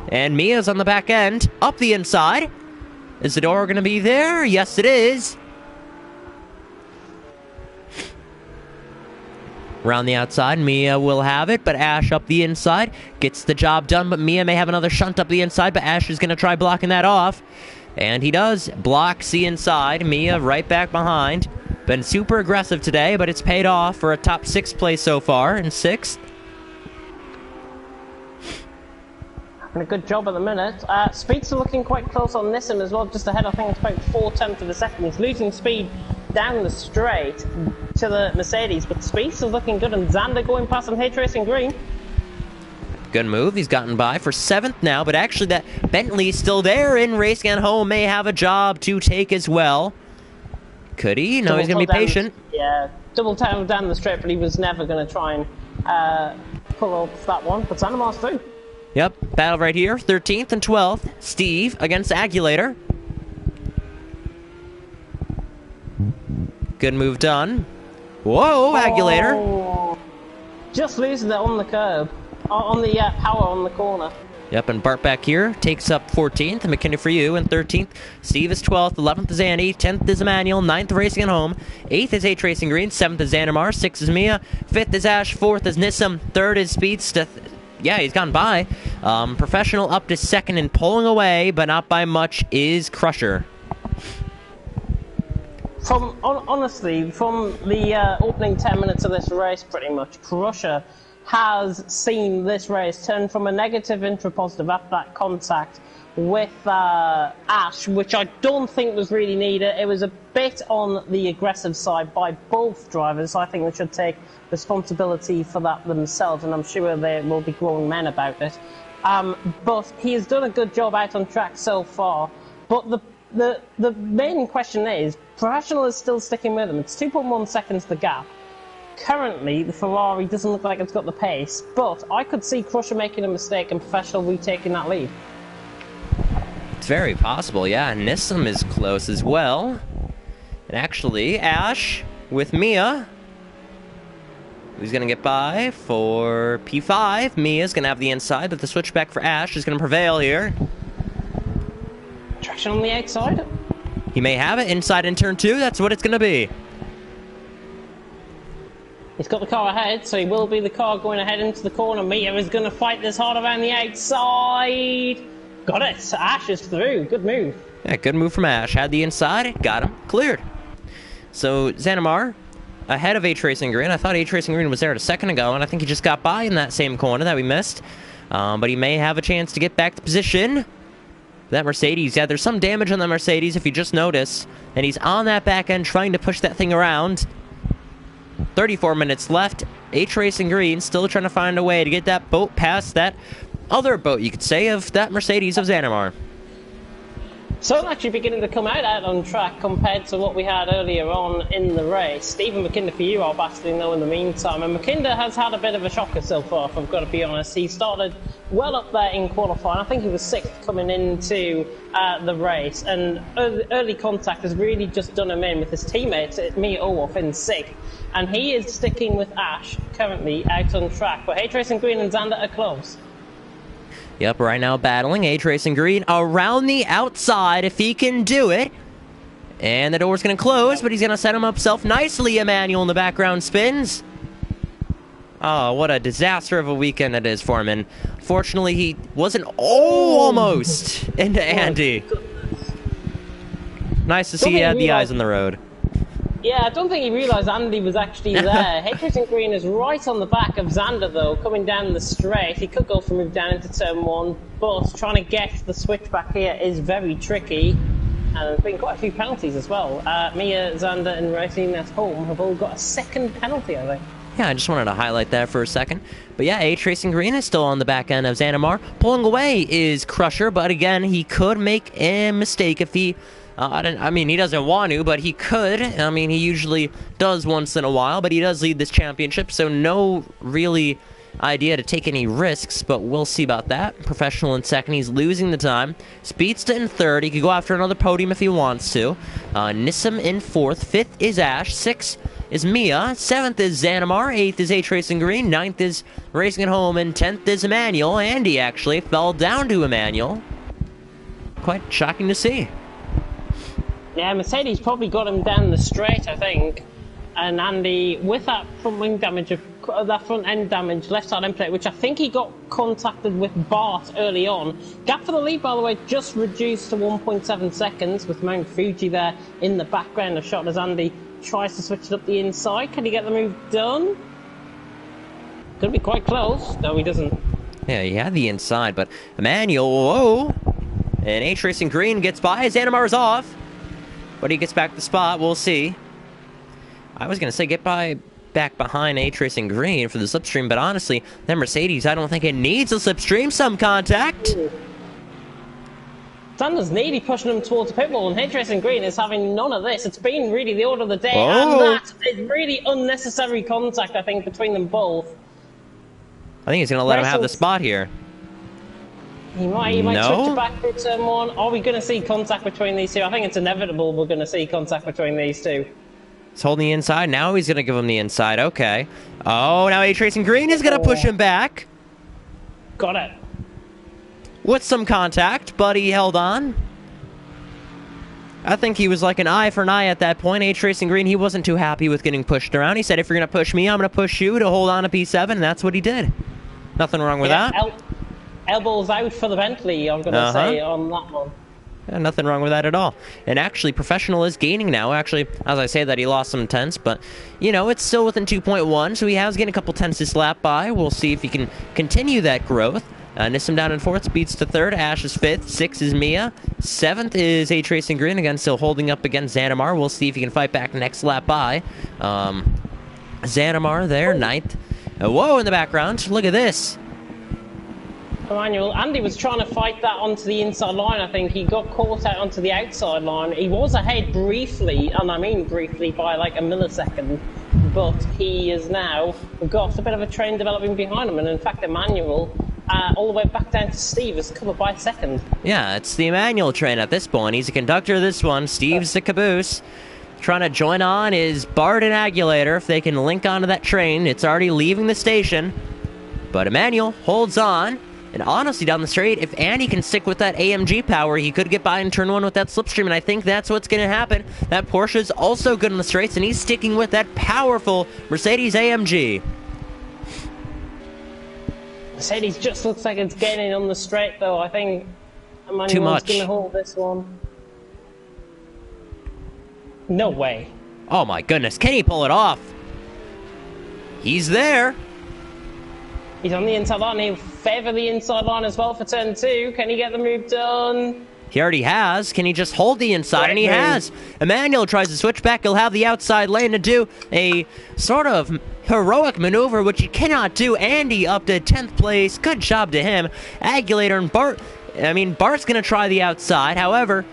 And Mia's on the back end, up the inside. Is the door going to be there? Yes, it is. Around the outside, Mia will have it, but Ash up the inside. Gets the job done, but Mia may have another shunt up the inside, but Ash is going to try blocking that off. And he does. Blocks the inside. Mia right back behind. Been super aggressive today, but it's paid off for a top 6 place so far, in 6th.
Having a good job at the minute. Speeds are looking quite close on Nissim as well, just ahead. I think it's about 4/10 of a second. He's losing speed down the straight to the Mercedes, but Speeds is looking good, and Xander going past on H Racing Green.
Good move. He's gotten by for 7th now, but actually that Bentley's still there in Racing at Home. May have a job to take as well. Could he? No, he's going to be patient.
Yeah, double down the straight, but he was never going to try and pull off that one. But Sandemar's through.
Yep, battle right here. 13th and 12th. Steve against Agulator. Good move done. Whoa, Agulator.
Just losing it on the curb. On the power on the corner.
Yep, and Bart back here takes up 14th, and McKinney for you, and 13th. Steve is 12th, 11th is Andy, 10th is Emmanuel, 9th Racing at Home, 8th is H Racing Green, 7th is Xandamar, 6th is Mia, 5th is Ash, 4th is Nissim, 3rd is Speedsteth. Yeah, he's gone by. Professional up to 2nd and pulling away, but not by much, is Crusher.
Honestly, from the opening 10 minutes of this race, pretty much, Crusher has seen this race turn from a negative into a positive after that contact with Ash, which I don't think was really needed. It was a bit on the aggressive side by both drivers. I think they should take responsibility for that themselves, and I'm sure there will be grown men about it. But he has done a good job out on track so far. But the main question is, Professional is still sticking with him. It's 2.1 seconds the gap. Currently, the Ferrari doesn't look like it's got the pace, but I could see Crusher making a mistake and Professional retaking that lead.
It's very possible, yeah. Nissim is close as well. And actually, Ash with Mia, who's going to get by for P5. Mia's going to have the inside, but the switchback for Ash is going to prevail here.
Traction on the outside.
He may have it inside in turn 2. That's what it's going to be.
He's got the car ahead, so he will be the car going ahead into the corner. Mia is going to fight this hard around the outside. Got it. Ash is through. Good move.
Yeah, good move from Ash. Had the inside. Got him. Cleared. So, Xandamar ahead of H Racing Green. I thought H Racing Green was there a second ago, and I think he just got by in that same corner that we missed. But he may have a chance to get back to position. That Mercedes, yeah, there's some damage on the Mercedes if you just notice. And he's on that back end trying to push that thing around. 34 minutes left. H Racing Green still trying to find a way to get that boat past that other boat, you could say, of that Mercedes of Xandamar.
So it's actually beginning to come out on track compared to what we had earlier on in the race. Stephen McKinder for you are battling though in the meantime, and McKinder has had a bit of a shocker so far, if I've got to be honest. He started well up there in qualifying. I think he was 6th coming into the race, and early contact has really just done him in with his teammate Mia Olaf in 6th, and he is sticking with Ash currently out on track, but H Racing Green and Xander are close.
Yep, right now battling. H Racing Green around the outside if he can do it. And the door's going to close, but he's going to set him himself nicely. Emmanuel in the background spins. Oh, what a disaster of a weekend it is for him. And fortunately, he wasn't almost into Andy. Nice to see he had the eyes on the road.
Yeah, I don't think he realised Andy was actually there. H Racing Green is right on the back of Xander, though, coming down the straight. He could go for a move down into turn 1, but trying to get the switch back here is very tricky. And there's been quite a few penalties as well. Mia, Xander, and Racing at home have all got a second penalty, I think.
Yeah, I just wanted to highlight that for a second. But yeah, H Racing Green is still on the back end of Xanamar. Pulling away is Crusher, but again, he could make a mistake if he... I mean, he doesn't want to, but he could. I mean, he usually does once in a while, but he does lead this championship, so no really idea to take any risks, but we'll see about that. Professional in second, he's losing the time. Speedsta in third, he could go after another podium if he wants to. Nissim in fourth, fifth is Ash, sixth is Mia, seventh is Xanamar, eighth is H Racing Green, ninth is Racing at Home, and 10th is Emmanuel. Andy actually fell down to Emmanuel. Quite shocking to see.
Yeah, Mercedes probably got him down the straight, I think. And Andy, with that front wing damage, that front end damage, left side end plate, which I think he got contacted with Bart early on. Gap for the lead, by the way, just reduced to 1.7 seconds with Mount Fuji there in the background. A shot as Andy tries to switch it up the inside. Can he get the move done? Could be quite close. No, he doesn't.
Yeah, he had the inside, but Emmanuel, whoa! And H Racing Green gets by. Xanamar's off. But he gets back the spot. We'll see. I was going to say get back behind H Racing Green for the slipstream, but honestly, that Mercedes, I don't think it needs a slipstream. Some contact.
Sanders nearly pushing him towards the pit wall, and H Racing Green is having none of this. It's been really the order of the day, and that is really unnecessary contact, I think, between them both.
I think he's going to let him have the spot here.
He might switch it back for turn one. Are we going to see contact between these two? I think it's inevitable we're going to see contact between these two.
He's holding the inside. Now he's going to give him the inside. Okay. Oh, now H Racing Green is going to push him back.
Got it.
With some contact, but he held on. I think he was like an eye for an eye at that point. H Racing Green, he wasn't too happy with getting pushed around. He said, if you're going to push me, I'm going to push you to hold on to P7, and that's what he did. Nothing wrong with that.
Elbows out for the Bentley, I'm going to say, on that one.
Yeah, nothing wrong with that at all. And actually, Professional is gaining now. Actually, as I say that, he lost some tenths, but, you know, it's still within 2.1, so he has getting a couple tenths this lap by. We'll see if he can continue that growth. Nissim down in fourth, Speeds to third, Ash is fifth, sixth is Mia, seventh is H Racing Green, again, still holding up against Xanamar. We'll see if he can fight back next lap by. Xanamar there, ninth. Whoa, in the background, look at this.
Emmanuel, Andy was trying to fight that onto the inside line, I think. He got caught out onto the outside line. He was ahead briefly, and I mean briefly, by like a millisecond. But he is now got a bit of a train developing behind him. And in fact, Emmanuel, all the way back down to Steve, is covered by a second. Yeah, it's the Emmanuel train at this point. He's a conductor of this one. Steve's the caboose. Trying to join on is Bart and Agulator. If they can link onto that train, it's already leaving the station. But Emmanuel holds on. And honestly, down the straight, if Andy can stick with that AMG power, he could get by in turn one with that slipstream, and I think that's what's going to happen. That Porsche is also good in the straights, and he's sticking with that powerful Mercedes AMG. Mercedes just looks like it's gaining on the straight, though. I think Emmanuel's going to hold this one. No way. Oh my goodness, can he pull it off? He's there. He's on the inside line. He'll favour the inside line as well for turn two. Can he get the move done? He already has. Can he just hold the inside? And he has. Emmanuel tries to switch back. He'll have the outside lane to do a sort of heroic maneuver, which he cannot do. Andy up to 10th place. Good job to him. Agulator and Bart. I mean, Bart's going to try the outside. However,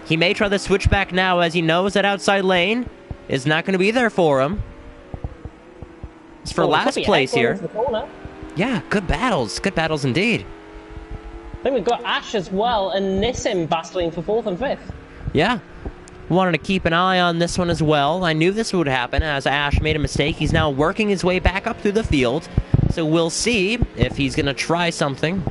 he may try the switchback now as he knows that outside lane is not going to be there for him. It's for last place here. Yeah, good battles. Good battles indeed. I think we've got Ash as well and Nissim battling for 4th and 5th. Yeah. Wanted to keep an eye on this one as well. I knew this would happen as Ash made a mistake. He's now working his way back up through the field. So we'll see if he's going to try something.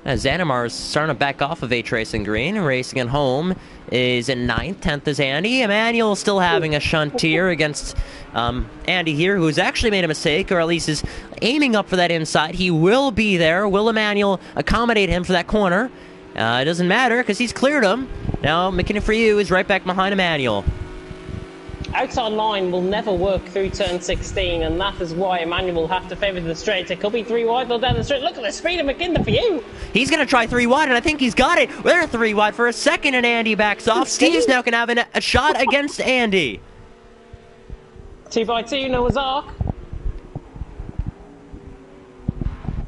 Xanamar is starting to back off of H Racing Green. Racing at home is in 9th. 10th is Andy. Emmanuel still having a shunt here against Andy here, who's actually made a mistake, or at least is aiming up for that inside. He will be there. Will Emmanuel accommodate him for that corner? It doesn't matter because he's cleared him. Now McKinnon for you is right back behind Emmanuel. outside line will never work through turn 16, and that is why Emmanuel will have to favour the straight. It could be 3 wide, though, down the straight. Look at the speed of McKinnon for you.
He's going to try 3 wide, and I think he's got it. They're 3 wide for a second, and Andy backs off. Steve's now going to have a shot against Andy.
2x2, Noah's Ark.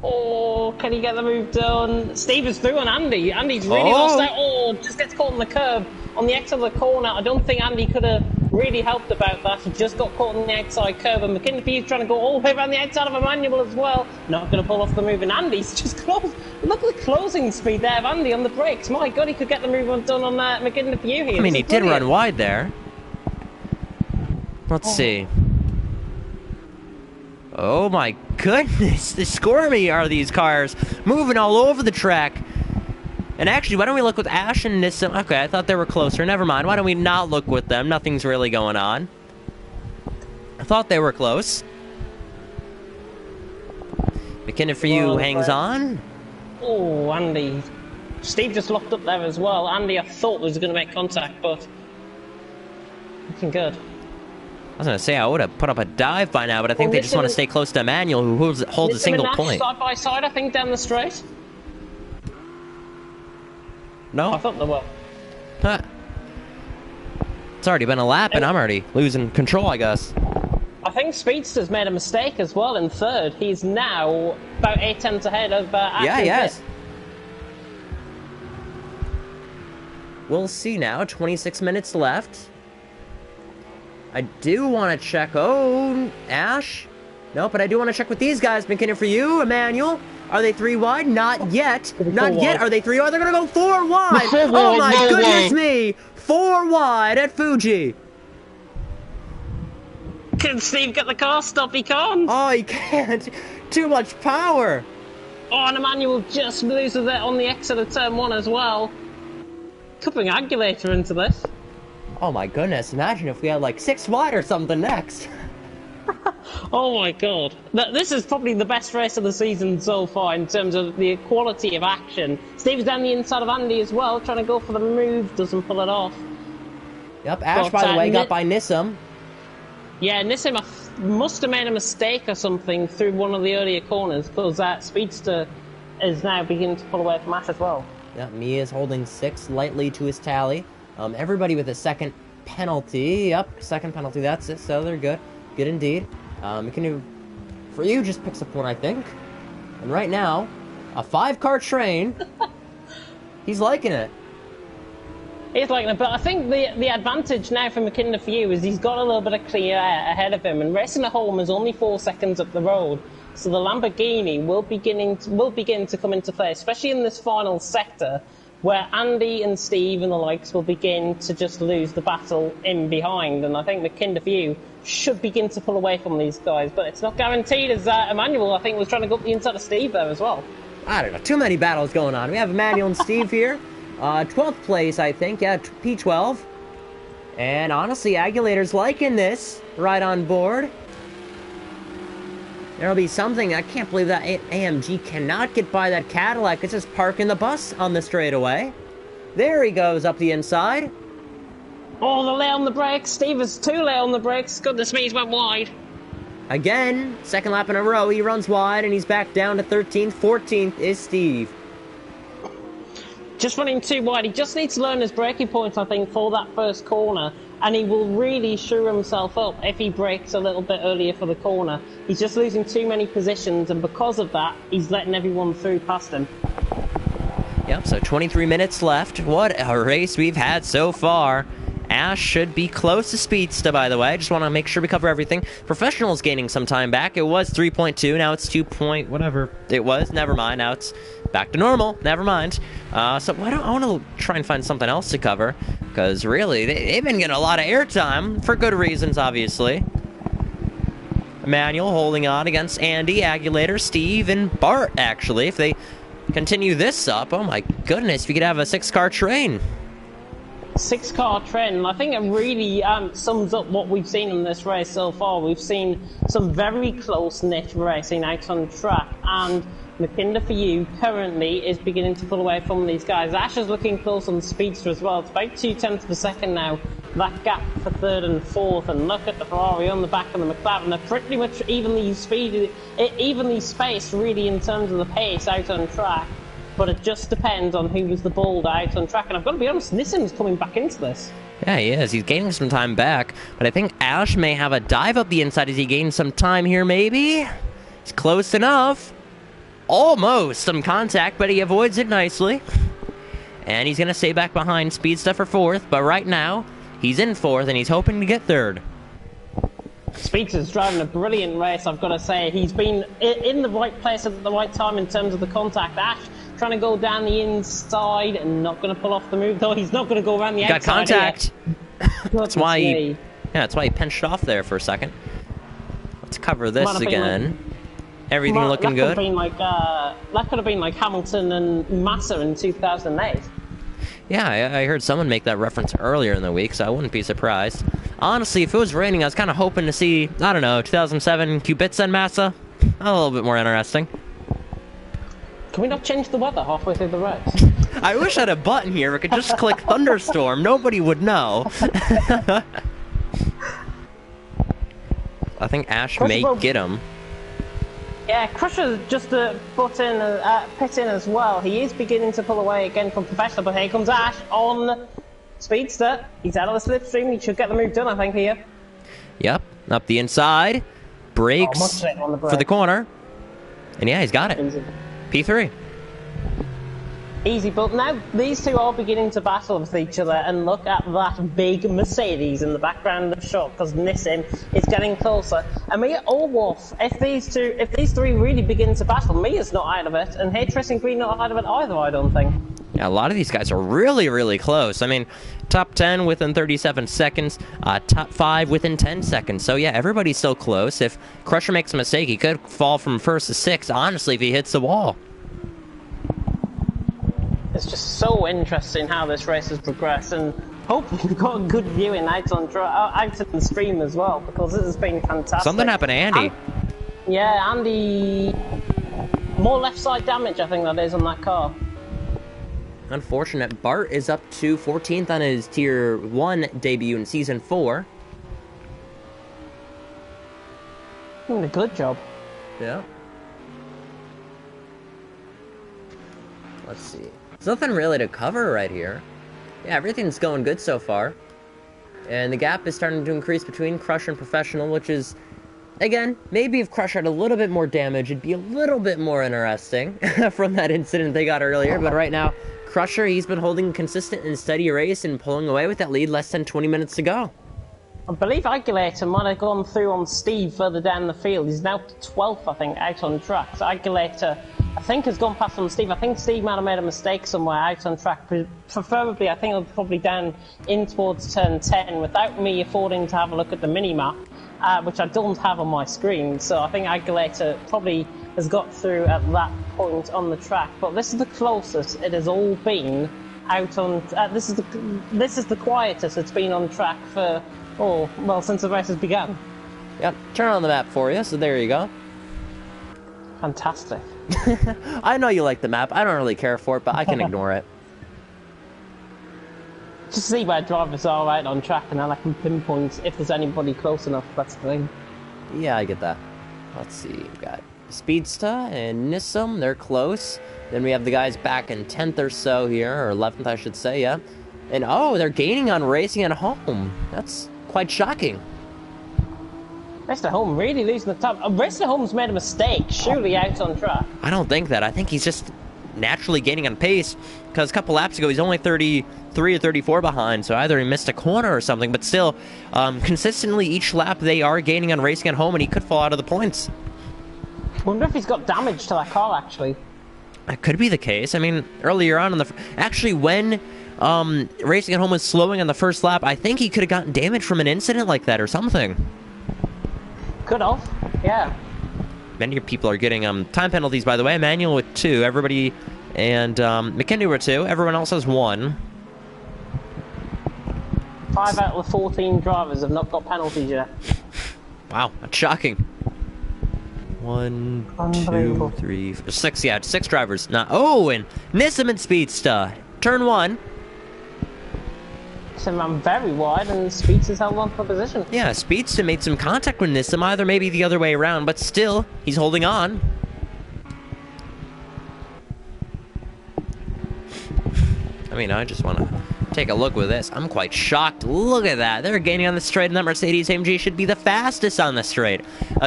Oh, can he get the move done? Steve is through on Andy. Andy's really lost out. Oh, just gets caught on the curb on the exit of the corner. I don't think Andy could have really helped about that. He just got caught on the outside curb, and McKinnon is trying to go all the way around the outside of Emmanuel as well. Not going to pull off the move, and Andy's just close. Look at the closing speed there of Andy on the brakes. My God, he could get the move done on McKinnon for you here.
I mean, he did run wide there. Let's see. Oh my goodness, the squirmy are these cars, moving all over the track. And actually, why don't we look with Ash and Nissan? Okay, I thought they were closer. Never mind. Why don't we not look with them? Nothing's really going on. I thought they were close. McKinnon for you hangs on.
Oh, Andy. Steve just locked up there as well. Andy, I thought was going to make contact, but looking good.
I was going to say I would have put up a dive by now, but I think they just want to stay close to Emmanuel, who holds a single point.
Side by side, I think, down the straight.
No?
I thought they were.
Huh. It's already been a lap, and I'm already losing control, I guess.
I think Speedster's made a mistake as well in third. He's now about 8 tenths ahead of
Yeah, yes. We'll see now. 26 minutes left. I do want to check. Oh, Ash. No, but I do want to check with these guys. McKinnon for you, Emmanuel. Are they 3 wide? Not yet. Not yet. Are they 3 wide? They're going to go 4 wide. Oh my goodness me. 4 wide at Fuji.
Can Steve get the car stop? He can't.
Oh, he can't. Too much power.
Oh, and Emmanuel just loses it on the exit of turn 1 as well. Could bring Agulator into this.
Oh my goodness, imagine if we had like 6 wide or something next.
Oh my God. This is probably the best race of the season so far in terms of the quality of action. Steve's down the inside of Andy as well, trying to go for the move, doesn't pull it off.
Yep, Ash, by the way, got by Nissan.
Yeah, Nissan must have made a mistake or something through one of the earlier corners, because that Speedster is now beginning to pull away from Ash as well.
Yeah, Mia is holding 6 lightly to his tally. Everybody with a second penalty. Yep, second penalty. That's it. So they're good. Good indeed. McKinnon, for you, just picks up 1, I think. And right now, a 5-car train. He's liking it.
He's liking it, but I think the advantage now for McKinnon for you is he's got a little bit of clear air ahead of him, and racing at home is only 4 seconds up the road. So the Lamborghini will begin to come into play, especially in this final sector, where Andy and Steve and the likes will begin to just lose the battle in behind. And I think McKinnon for you should begin to pull away from these guys, but it's not guaranteed, as Emmanuel, I think, was trying to go up the inside of Steve there as well.
I don't know, too many battles going on. We have Emmanuel and Steve here. 12th place, I think, yeah, P12. And honestly, Agulator's liking this, right on board. There'll be something. I can't believe that AMG cannot get by that Cadillac. It's just parking the bus on the straightaway. There he goes up the inside.
Oh, the lay on the brakes. Steve is too late on the brakes. Goodness me, he's went wide.
Again, second lap in a row, he runs wide and he's back down to 13th. 14th is Steve.
Just running too wide. He just needs to learn his braking points, I think, for that first corner. And he will really shore himself up if he brakes a little bit earlier for the corner. He's just losing too many positions, and because of that, he's letting everyone through past him.
Yep, so 23 minutes left. What a race we've had so far. Ash should be close to Speedster, by the way. I just want to make sure we cover everything. Professional's gaining some time back. It was 3.2, now it's 2 point whatever it was. Never mind, now it's back to normal. Never mind. So I want to try and find something else to cover, because really, they've been getting a lot of airtime, for good reasons, obviously. Emmanuel holding on against Andy, Agulator, Steve, and Bart, actually. If they continue this up, oh my goodness, we could have a 6-car train.
6-car train. I think it really sums up what we've seen in this race so far. We've seen some very close-knit racing out on track, and McKinnon for you currently is beginning to pull away from these guys. Ash is looking close on the Speedster as well. It's about 0.2 of a second now that gap for third and fourth, and look at the Ferrari on the back of the McLaren. They're pretty much evenly spaced really in terms of the pace out on track, but it just depends on who was the bold out on track. And I've got to be honest, Nissan's coming back into this.
Yeah, he is. He's gaining some time back, but I think Ash may have a dive up the inside as he gains some time here, maybe? He's close enough. Almost some contact, but he avoids it nicely. And he's going to stay back behind Speedster for fourth, but right now, he's in fourth, and he's hoping to get third.
Speedster's driving a brilliant race, I've got to say. He's been in the right place at the right time in terms of the contact. Ash trying to go down the inside and not going to pull off the move, though he's not going to go around the outside.
Got contact. That's why
he
pinched off there for a second. Let's cover this again. Everything looking good.
That could have been like Hamilton and Massa in 2008.
Yeah, I heard someone make that reference earlier in the week, so I wouldn't be surprised. Honestly, if it was raining, I was kind of hoping to see, I don't know, 2007 Kubica and Massa. A little bit more interesting.
Can we not change the weather halfway through the race?
I wish I had a button here. I could just click thunderstorm. Nobody would know. I think Ash may get him.
Yeah, Crusher's just pit in as well. He is beginning to pull away again from Professional, but here comes Ash on Speedster. He's out of the slipstream. He should get the move done, I think, here.
Yep, up the inside. Brakes for the corner. And yeah, he's got it.
Easy.
P3.
Easy, but now these two are beginning to battle with each other, and look at that big Mercedes in the background of the shot, because Nissan is getting closer. And Mia Olworth, if these three really begin to battle, Mia's not out of it, and Hatris and Green not out of it either, I don't think.
Yeah, a lot of these guys are really, really close. I mean, top 10 within 37 seconds, top 5 within 10 seconds. So yeah, everybody's still close. If Crusher makes a mistake, he could fall from first to sixth, honestly, if he hits the wall.
It's just so interesting how this race has progressed, and hopefully we've got a good viewing out in the stream as well, because this has been fantastic.
Something happened to Andy.
Yeah, Andy... More left side damage, I think that is, on that car.
Unfortunate. Bart is up to 14th on his Tier 1 debut in Season 4.
Doing a good job.
Yeah. Let's see. There's nothing really to cover right here. Yeah, everything's going good so far. And the gap is starting to increase between Crusher and Professional, which is, again, maybe if Crusher had a little bit more damage, it'd be a little bit more interesting from that incident they got earlier. But right now, Crusher, he's been holding a consistent and steady race and pulling away with that lead, less than 20 minutes to go.
I believe Aguilera might have gone through on Steve further down the field. He's now 12th, I think, out on track. So Aguilera, I think, has gone past on Steve. I think Steve might have made a mistake somewhere out on track. Preferably, I think, probably down in towards turn 10 without me affording to have a look at the mini-map, which I don't have on my screen. So I think Aguilera probably has got through at that point on the track. But this is the closest it has all been out on... this is the quietest it's been on track for... Oh, well, since the race has begun.
Yep, turn on the map for you, so there you go.
Fantastic.
I know you like the map. I don't really care for it, but I can ignore it.
Just see where drivers are out on track, and then I can pinpoint if there's anybody close enough, that's the thing.
Yeah, I get that. Let's see, we've got Speedster and Nissan, they're close. Then we have the guys back in 10th or so here, or 11th, I should say, yeah. And oh, they're gaining on racing at home. That's quite shocking.
Rest at Home really losing the top. Rest at Home's made a mistake, surely out on track.
I don't think that. I think he's just naturally gaining on pace, because a couple laps ago he's only 33 or 34 behind, so either he missed a corner or something, but still, consistently each lap they are gaining on racing at home, and he could fall out of the points.
I wonder if he's got damage to that car, actually.
That could be the case. I mean, earlier on in the... Actually, when racing at home was slowing on the first lap, I think he could have gotten damage from an incident like that or something.
Could have, yeah.
Many people are getting time penalties, by the way. Emmanuel with 2, everybody, and McKinley with 2. Everyone else has 1.
5 out of the 14 drivers have not got penalties yet.
Wow, that's shocking. 1, 2, 3, 4, 6. Yeah, 6 drivers. Now, oh, and Nissan and Speedster. Turn 1.
Nissan ran very wide, and Speeds has held on for position.
Yeah, Speedster made some contact with Nissan, either maybe the other way around, but still, he's holding on. I mean, I just want to take a look with this. I'm quite shocked. Look at that. They're gaining on the straight, and that Mercedes-AMG should be the fastest on the straight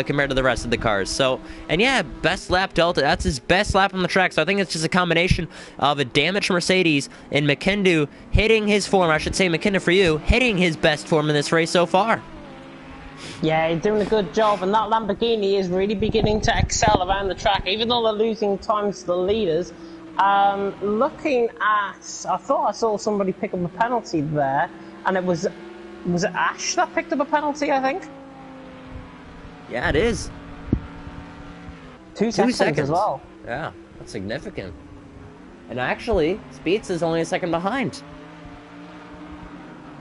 compared to the rest of the cars. So, and yeah, best lap delta. That's his best lap on the track. So I think it's just a combination of a damaged Mercedes and McKindu hitting his form. I should say McKindu for you, hitting his best form in this race so far.
Yeah, he's doing a good job, and that Lamborghini is really beginning to excel around the track, even though they're losing times to the leaders. Looking at, I thought I saw somebody pick up a penalty there, and was it Ash that picked up a penalty, I think?
Yeah, it is.
2 seconds as well.
Yeah, that's significant. And actually, Speeds is only a second behind.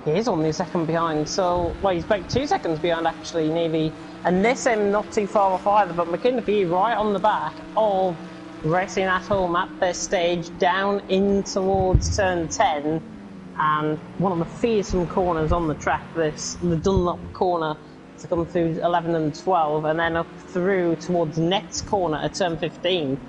He is only a second behind, so, well, he's about 2 seconds behind, actually, nearly. And Nissan not too far off either, but McKinley right on the back of Racing at Home at this stage, down in towards turn 10, and one of the fearsome corners on the track, the Dunlop corner, to come through 11 and 12, and then up through towards next corner at turn 15.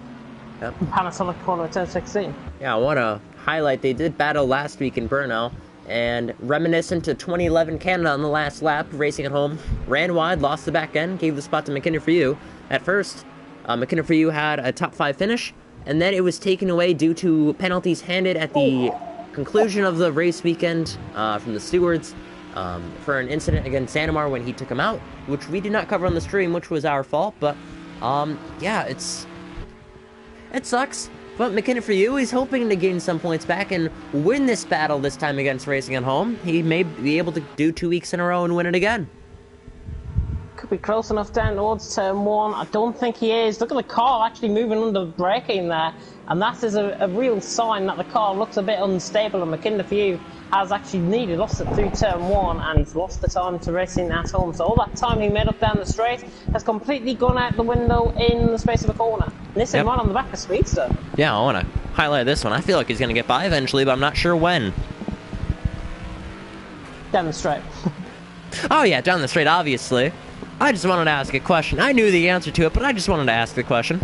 Yep.
Panasonic corner at turn 16.
Yeah, I want to highlight, they did battle last week in Brno, and reminiscent to 2011 Canada on the last lap, Racing at Home, ran wide, lost the back end, gave the spot to McKinnon for you at first. McKinnon for you had a top 5 finish, and then it was taken away due to penalties handed at the conclusion of the race weekend from the stewards for an incident against Sandomar when he took him out, which we did not cover on the stream, which was our fault, but yeah, it sucks. But McKinnon for you, he's hoping to gain some points back and win this battle this time against Racing at Home. He may be able to do 2 weeks in a row and win it again.
Could be close enough down towards turn 1. I don't think he is. Look at the car actually moving under braking there, and that is a real sign that the car looks a bit unstable, and McKinley for you has actually nearly lost it through turn 1 and lost the time to Racing at Home. So all that time he made up down the straight has completely gone out the window in the space of a corner. Nissan right on the back of Speedster.
Yeah, I want to highlight this one. I feel like he's going to get by eventually, but I'm not sure when.
Down the straight.
Oh yeah, down the straight, obviously. I just wanted to ask a question. I knew the answer to it, but I just wanted to ask the question.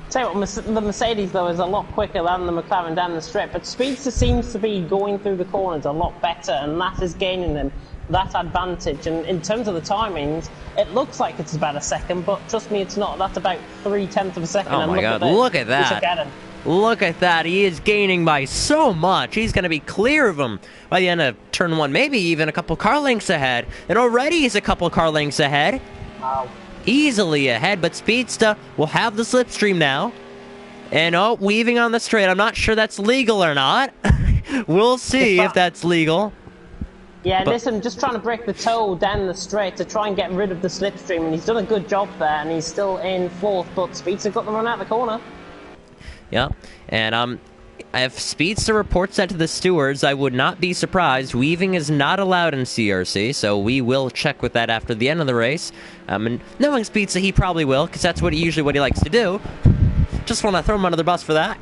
Tell you what, the Mercedes, though, is a lot quicker than the McLaren down the strip, but Speedster seems to be going through the corners a lot better, and that is gaining them that advantage. And in terms of the timings, it looks like it's about a second, but trust me, it's not. That's about 0.3 of a second.
Oh my God, look at that. Look at that. He is gaining by so much. He's going to be clear of him by the end of turn 1, maybe even a couple car lengths ahead. And already he's a couple car lengths ahead.
Wow.
Easily ahead, but Speedster will have the slipstream now. And oh, weaving on the straight. I'm not sure that's legal or not. We'll see if that's legal.
Yeah, listen, just trying to break the toe down the straight to try and get rid of the slipstream, and he's done a good job there, and he's still in 4th, but Speedster got the run out of the corner.
Yeah, and if Speedster reports that to the stewards, I would not be surprised. Weaving is not allowed in CRC, so we will check with that after the end of the race. And knowing Speedster, he probably will, because that's usually what he likes to do. Just want to throw him under the bus for that.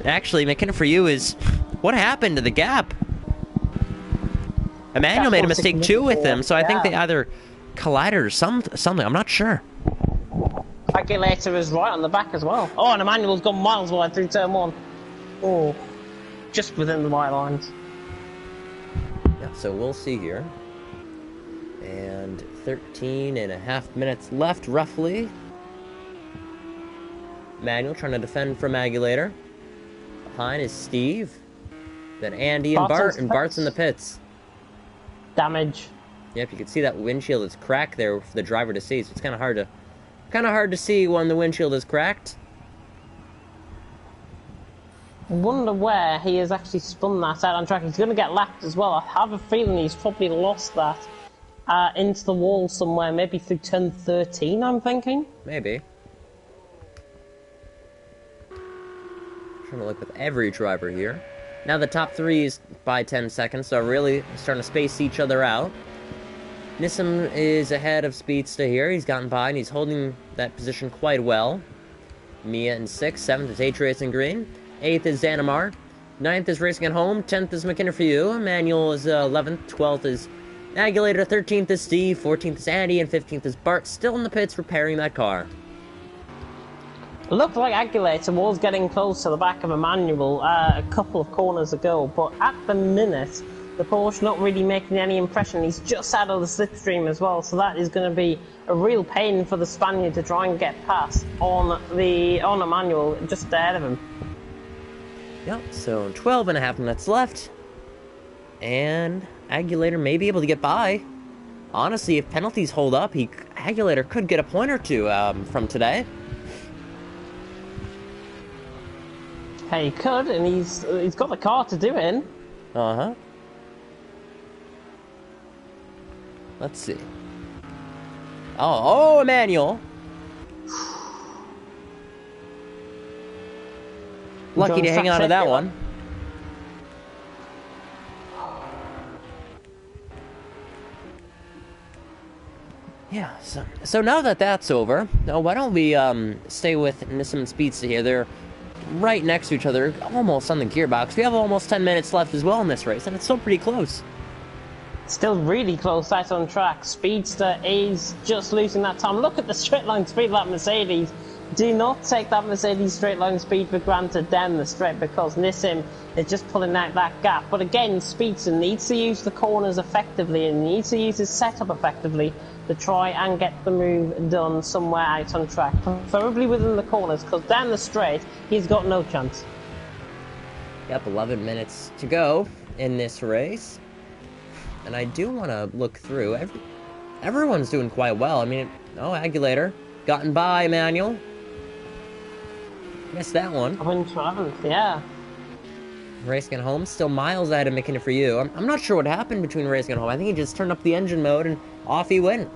Actually, McKinnon for you is, what happened to the gap? Emmanuel made a mistake too with him, so I think they either collided or something. I'm not sure.
Regulator is right on the back as well. Oh, and Emmanuel's gone miles wide through turn 1. Oh, just within the white lines.
Yeah, so we'll see here. And 13.5 minutes left, roughly. Emmanuel trying to defend from Magulator. Behind is Steve. Then Andy and Bart, and Bart's in the pits.
Damage.
Yep, you can see that windshield is cracked there for the driver to see, so it's kind of hard to see when the windshield is cracked.
I wonder where he has actually spun that out on track. He's going to get lapped as well. I have a feeling he's probably lost that into the wall somewhere, maybe through turn 13, I'm thinking.
Maybe. Trying to look with every driver here. Now the top 3 is by 10 seconds, so really starting to space each other out. Nissan is ahead of Speedster here. He's gotten by and he's holding that position quite well. Mia in 6th, 7th is H Racing Green. 8th is Zanamar. 9th is Racing at Home. 10th is McKinnon for you. Emmanuel is 11th. 12th is Agulator. 13th is Steve. 14th is Andy. And 15th is Bart, still in the pits repairing that car.
It looked like Agulator was getting close to the back of Emmanuel a couple of corners ago, but at the minute, the Porsche not really making any impression. He's just out of the slipstream as well, so that is going to be a real pain for the Spaniard to try and get past on Emmanuel just ahead of him.
Yep, so 12 and a half minutes left, and Agulator may be able to get by. Honestly, if penalties hold up, Agulator could get a point or two from today.
Hey, he could, and he's got the car to do it.
Uh-huh. Let's see. Oh, Emmanuel. Lucky to hang on to that one. Yeah, so now that that's over, why don't we stay with Nissan and Speedster here. They're right next to each other, almost on the gearbox. We have almost 10 minutes left as well in this race, and it's still pretty close.
Still really close, that's on track. Speedster is just losing that time. Look at the straight line speed of that Mercedes. Do not take that Mercedes straight line speed for granted down the straight, because Nissim is just pulling out that gap. But again, Speedster needs to use the corners effectively and needs to use his setup effectively to try and get the move done somewhere out on track, preferably within the corners, because down the straight, he's got no chance.
Yep, 11 minutes to go in this race. And I do want to look through. Everyone's doing quite well. I mean, Agulator, gotten by Emmanuel. Missed that one.
11th, yeah.
Racing at Home, still miles ahead of McKinnon for you. I'm not sure what happened between Racing at Home. I think he just turned up the engine mode and off he went.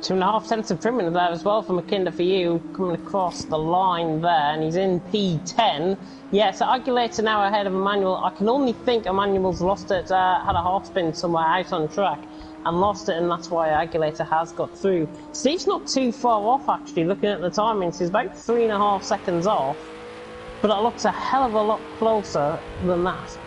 2.5 tenths improvement there as well for McKinnon for you, coming across the line there, and he's in P10. Yeah, so Agulator now ahead of Emmanuel. I can only think Emmanuel's lost it, had a half spin somewhere out on track and lost it, and that's why Agulator has got through. Steve's not too far off, actually, looking at the timings. He's about 3.5 seconds off, but it looks a hell of a lot closer than that.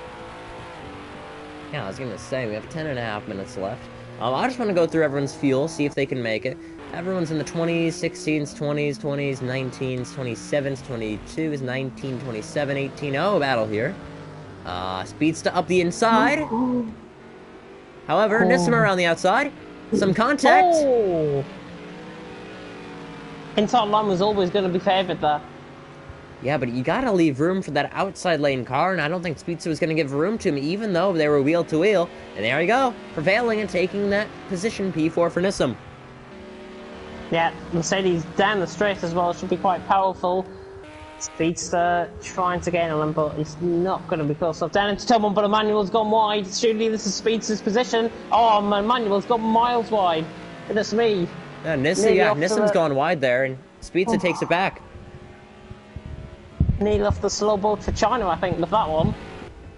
Yeah, I was going to say, we have 10 and a half minutes left. I just want to go through everyone's fuel, see if they can make it. Everyone's in the 20s, 16s, 20s, 20s, 19s, 27s, 22s, 19, 27, 18. Oh, battle here. Speedster up the inside. However, Nissim around the outside. Some contact.
Oh. Inside line was always going to be favoured there.
Yeah, but you gotta leave room for that outside lane car, and I don't think Speedster was gonna give room to him, even though they were wheel to wheel. And there you go, prevailing and taking that position, P4 for Nissim.
Yeah, Mercedes down the straight as well, should be quite powerful. Speedster trying to gain on him, but he's not going to be close enough. Down into turn one, but Emmanuel's gone wide. Surely this is Speedster's position. Oh, Emmanuel's gone miles wide. That's me.
Yeah, Nissim's gone wide there, and Speedster takes it back.
Nearly left the slow boat for China, I think, with that one.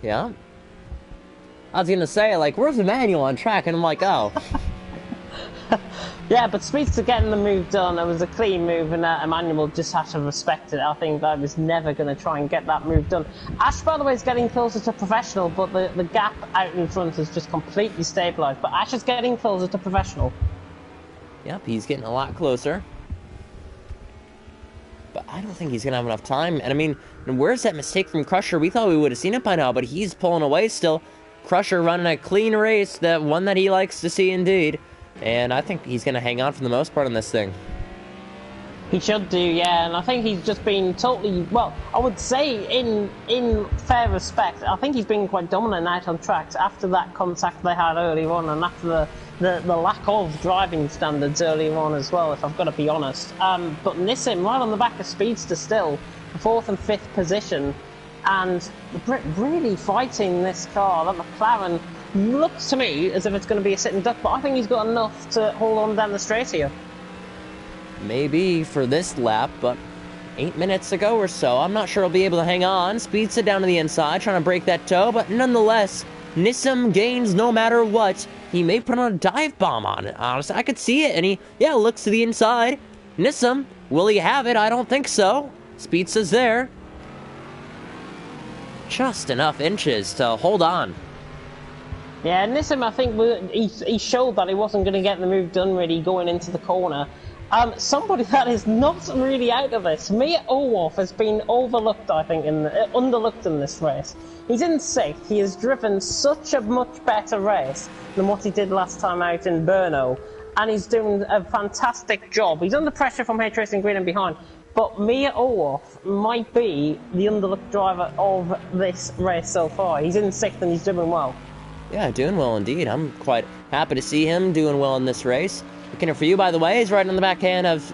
Yeah. I was going to say, like, where's Emmanuel on track? And I'm like, oh.
Yeah, but Speedster getting the move done. It was a clean move, and Emmanuel just had to respect it. I think that was never going to try and get that move done. Ash, by the way, is getting closer to professional, but the gap out in front is just completely stabilised. But Ash is getting closer to professional.
Yep, he's getting a lot closer. But I don't think he's going to have enough time. And I mean, where's that mistake from Crusher? We thought we would have seen it by now, but he's pulling away still. Crusher running a clean race, that one that he likes to see indeed. And I think he's going to hang on for the most part on this thing.
He should do, yeah, and I think he's just been totally, well, I would say in fair respect, I think he's been quite dominant out on tracks after that contact they had earlier on, and after the lack of driving standards earlier on as well, if I've got to be honest. But Nissim right on the back of Speedster still, 4th and 5th position, and the Brit really fighting this car. That McLaren looks to me as if it's going to be a sitting duck, but I think he's got enough to hold on down the straight here.
Maybe for this lap, but 8 minutes to go or so. I'm not sure he'll be able to hang on. Speedster down to the inside, trying to break that toe, but nonetheless, Nissim gains no matter what. He may put on a dive bomb on it, honestly. I could see it, and he, looks to the inside. Nissim, will he have it? I don't think so. Speedster's there. just enough inches to hold on.
Yeah, Nissim, I think he showed that he wasn't going to get the move done really going into the corner. Somebody that is not really out of this, Mia Olaf, has been overlooked, I think, underlooked in this race. He's in 6th. He has driven such a much better race than what he did last time out in Brno, and he's doing a fantastic job. He's under pressure from H Racing Green and behind, but Mia Olaf might be the underlooked driver of this race so far. He's in 6th and he's doing well.
Yeah, doing well indeed. I'm quite happy to see him doing well in this race. Looking for you, by the way, he's right on the backhand of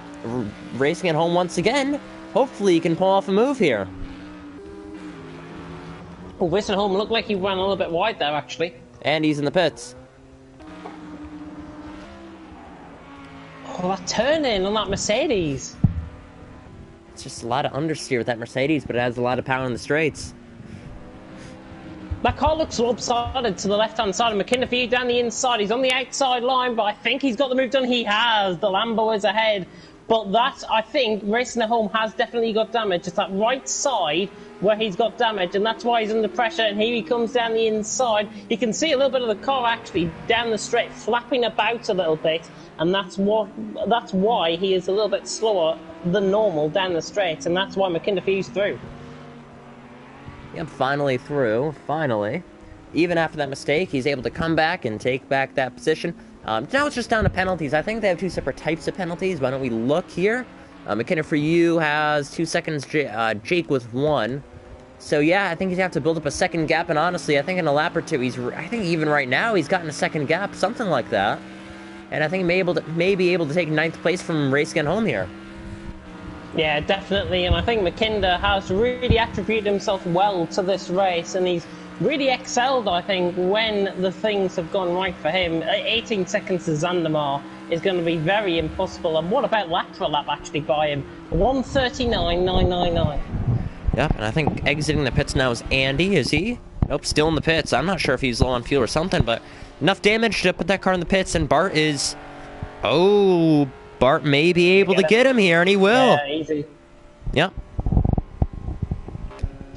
racing at home once again. Hopefully he can pull off a move here.
Oh, racing at home looked like he ran a little bit wide there, actually.
And he's in the pits.
Oh, that turn-in on that Mercedes.
It's just a lot of understeer with that Mercedes, but it has a lot of power in the straights.
That car looks lopsided to the left-hand side, and McKinnon for you down the inside. He's on the outside line, but I think he's got the move done. He has. The Lambo is ahead. But that, I think, racing at home has definitely got damage. It's that right side where he's got damage, and that's why he's under pressure, and here he comes down the inside. You can see a little bit of the car actually down the straight, flapping about a little bit, and that's why he is a little bit slower than normal down the straight, and that's why McKinnon Fuse through.
Yep, finally through. Finally. Even after that mistake, he's able to come back and take back that position. Now it's just down to penalties. I think they have 2 separate types of penalties. Why don't we look here? McKinnon for you has 2 seconds, Jake with 1. So yeah, I think he'd have to build up a second gap, and honestly, I think in a lap or 2, I think even right now, he's gotten a second gap, something like that. And I think he may be able to take 9th place from racing at home here.
Yeah, definitely, and I think McKinnon has really attributed himself well to this race, and he's really excelled, I think, when the things have gone right for him. 18 seconds to Zandamar is going to be very impossible, and what about lateral lap actually by him? 1:39.999.
Yep, and I think exiting the pits now is Andy, is he? Nope, still in the pits. I'm not sure if he's low on fuel or something, but enough damage to put that car in the pits, and Bart is... Oh... Bart may be able to get him here, and he will.
Yeah, easy.
Yep.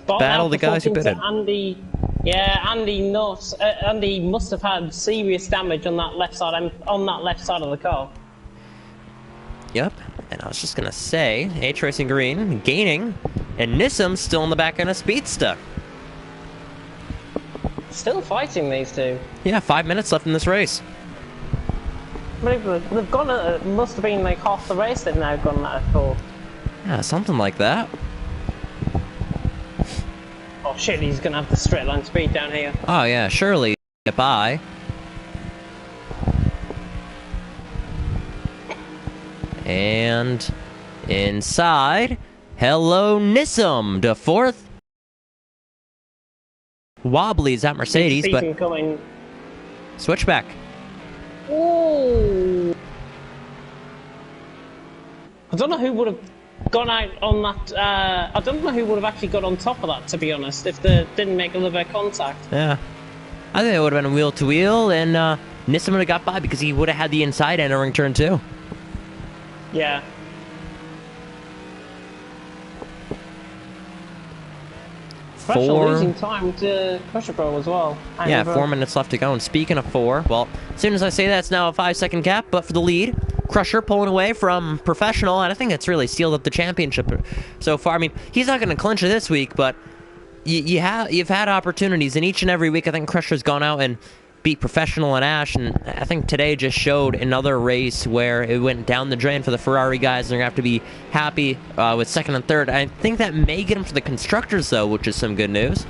Battle the guys who pitted.
Andy, yeah, Andy must have had serious damage on that left side of the car.
Yep. And I was just gonna say, H Racing Green gaining, and Nissim still in the back end of Speedster.
Still fighting these two.
Yeah, 5 minutes left in this race.
They've gone, must have been like half the race they've now gone at for.
Yeah, something like that.
Oh shit, he's gonna have the straight line speed down here.
Oh yeah, surely get by. And inside, hello Nissim to 4th. Wobbly's at Mercedes, but
coming.
Switchback.
Ooh. I don't know who would have gone out on that. I don't know who would have actually got on top of that, to be honest, if they didn't make a little bit of contact.
Yeah. I think it would have been a wheel to wheel, and Nissim would have got by because he would have had the inside entering turn 2.
Yeah. Losing time to Crusher Bro as well.
Yeah, 4 minutes left to go. And speaking of 4, well, as soon as I say that, it's now a 5-second gap, but for the lead, Crusher pulling away from Professional, and I think it's really sealed up the championship so far. I mean, he's not going to clinch it this week, but you've had opportunities, and each and every week I think Crusher's gone out and beat Professional and Ash, and I think today just showed another race where it went down the drain for the Ferrari guys, and they're going to have to be happy with 2nd and 3rd. I think that may get them for the Constructors, though, which is some good news.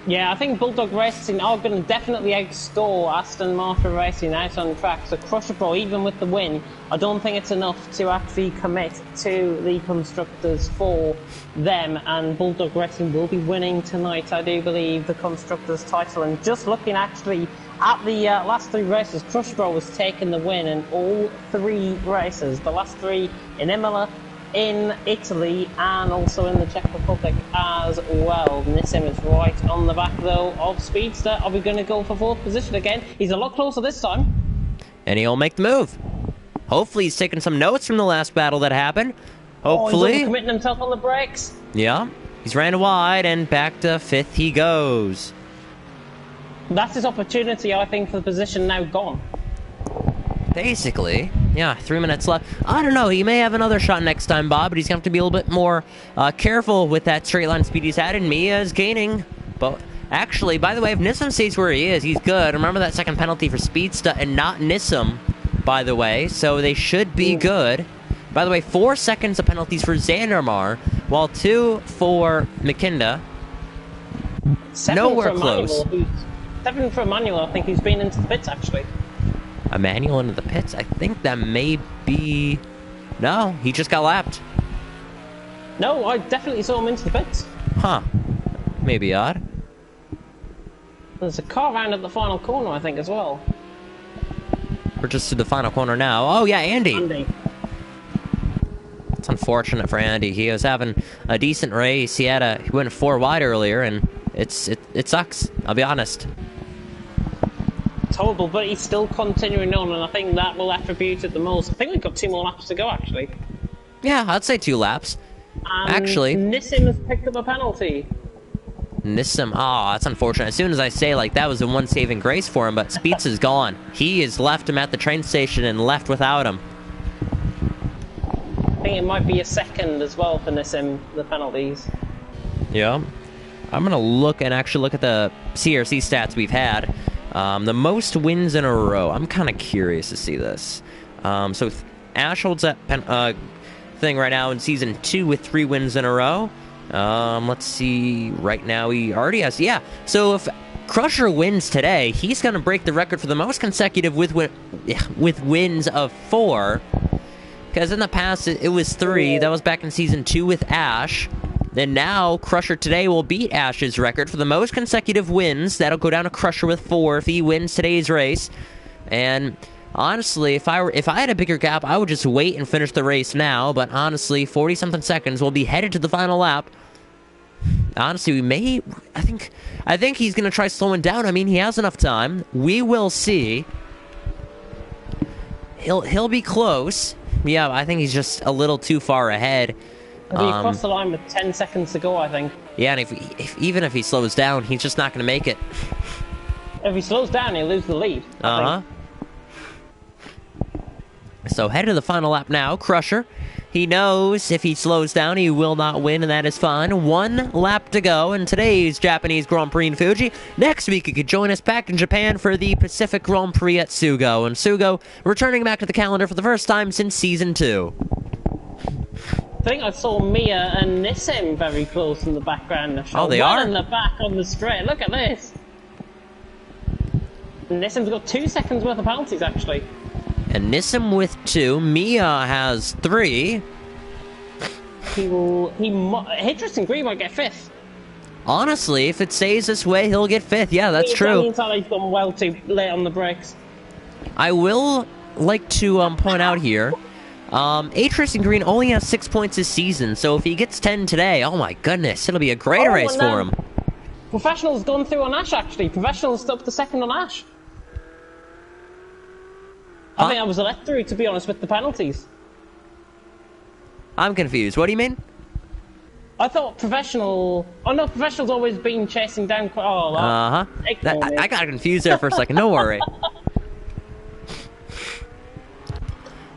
Yeah, I think Bulldog Racing are going to definitely outscore Aston Martin Racing out on track. So Crusher Pro, even with the win, I don't think it's enough to actually commit to the Constructors for them. And Bulldog Racing will be winning tonight, I do believe, the Constructors title. And just looking actually at the last 3 races, Crusher Pro has taken the win in all 3 races. The last 3 in Imola, in Italy, and also in the Czech Republic as well. Nissim is right on the back though of Speedster. Are we going to go for 4th position again? He's a lot closer this time.
And he'll make the move. Hopefully he's taking some notes from the last battle that happened. Hopefully.
He's committing himself on the brakes.
Yeah. He's ran wide, and back to 5th he goes.
That's his opportunity, I think, for the position now gone.
Basically, yeah, 3 minutes left. I don't know, he may have another shot next time, Bob, but he's going to have to be a little bit more careful with that straight line speed he's had, and Mia is gaining. But actually, by the way, if Nissim stays where he is, he's good. Remember that second penalty for Speedsta and not Nissim, by the way, so they should be good. By the way, 4 seconds of penalties for Zandermar, while 2 for McKinda. Nowhere close.
7 for Emmanuel, I think he's been into the pits, actually.
Emmanuel into the pits? I think that may be... No, he just got lapped.
No, I definitely saw him into the pits.
Huh. Maybe odd.
There's a car round at the final corner, I think, as well.
We're just to the final corner now. Oh, yeah, Andy. It's unfortunate for Andy. He was having a decent race. He went 4 wide earlier, and it sucks. I'll be honest.
It's horrible, but he's still continuing on, and I think that will attribute it the most. I think we've got 2 more laps to go, actually.
Yeah, I'd say 2 laps.
And
actually,
Nissim has picked up a penalty.
Nissim, that's unfortunate. As soon as I say, like, that was the one saving grace for him, but Speeds is gone. He has left him at the train station and left without him.
I think it might be a second as well for Nissim, the penalties.
Yeah. I'm going to look at the CRC stats we've had. The most wins in a row. I'm kind of curious to see this. So Ash holds that thing right now in Season 2 with 3 wins in a row. Let's see. Right now he already has... Yeah, so if Crusher wins today, he's going to break the record for the most consecutive with wins of 4. Because in the past, it was 3. That was back in Season 2 with Ash. Then now, Crusher today will beat Ash's record for the most consecutive wins. That'll go down to Crusher with 4 if he wins today's race. And honestly, if I had a bigger gap, I would just wait and finish the race now. But honestly, 40-something seconds, we'll be headed to the final lap. Honestly, we may... I think he's going to try slowing down. I mean, he has enough time. We will see. He'll be close. Yeah, I think he's just a little too far ahead.
He crossed the line with 10 seconds to go, I think.
Yeah, and even if he slows down, he's just not going to make it.
If he slows down, he'll lose the lead.
So head to the final lap now, Crusher. He knows if he slows down, he will not win, and that is fine. 1 lap to go in today's Japanese Grand Prix in Fuji. Next week, you could join us back in Japan for the Pacific Grand Prix at Sugo. And Sugo returning back to the calendar for the first time since Season 2.
I think I saw Mia and Nissim very close in the background.
Oh, they are?
In the back on the straight. Look at this. Nissim's got 2 seconds worth of penalties, actually.
And Nissim with 2. Mia has 3.
Interesting, Green might get 5th.
Honestly, if it stays this way, he'll get 5th. Yeah, that's true.
That means that he's gone well too late on the brakes.
I will like to point out here, H-Racing Green only has 6 points this season, so if he gets 10 today, oh my goodness, it'll be a great race for him.
Professional's gone through on Ash, actually. Professional's up to 2nd on Ash. I think I was let through, to be honest, with the penalties.
I'm confused. What do you mean?
I thought Professional... Oh, no, Professional's always been chasing down... Oh, well,
I got confused there for a second. Don't worry.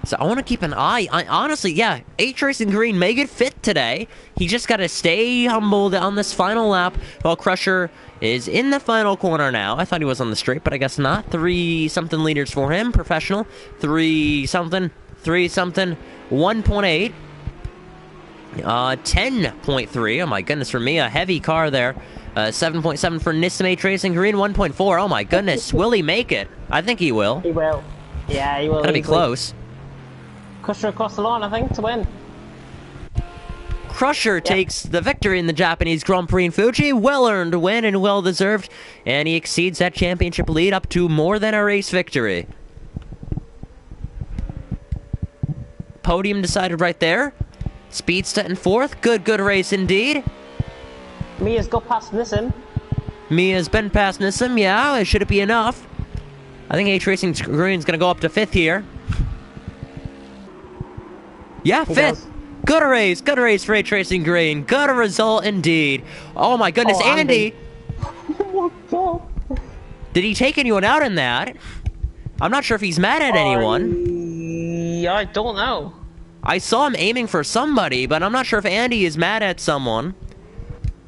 So I want to keep an eye. Honestly, yeah, H-Racing Green may get 5th today. He just got to stay humbled on this final lap while Crusher is in the final corner now. I thought he was on the straight, but I guess not. 3-something liters for him. Professional. 3-something. 1.8. 10.3. Oh my goodness, for me, a heavy car there. 7.7 for Nissim H-Racing Green. 1.4. Oh my goodness, will he make it? I think he will.
He will. Yeah, he will.
Gotta be close.
Crusher across the line, I think, to win.
Crusher takes the victory in the Japanese Grand Prix in Fuji. Well-earned win and well-deserved. And he exceeds that championship lead up to more than a race victory. Podium decided right there. Speedsta in 4th. Good race indeed.
Mia's got past Nissim.
Mia's been past Nissim, yeah. Should it be enough? I think H-Racing Green's going to go up to 5th here. Yeah, 5th. Good race Ray Tracing Green. Good result indeed. Oh my goodness,
Oh,
Andy.
Oh my god.
Did he take anyone out in that? I'm not sure if he's mad at anyone.
I don't know.
I saw him aiming for somebody, but I'm not sure if Andy is mad at someone.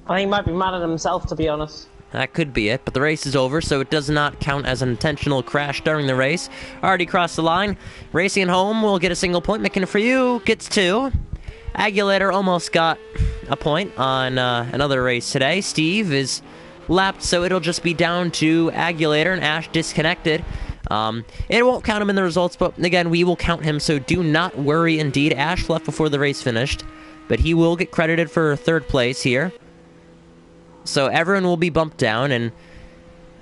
I think he might be mad at himself, to be honest.
That could be it, but the race is over, so it does not count as an intentional crash during the race. Already crossed the line. Racing home will get a single point. Making it for you gets 2. Agulator almost got a point on another race today. Steve is lapped, so it'll just be down to Agulator, and Ash disconnected. It won't count him in the results, but again, we will count him, so do not worry indeed. Ash left before the race finished, but he will get credited for 3rd place here. So everyone will be bumped down, and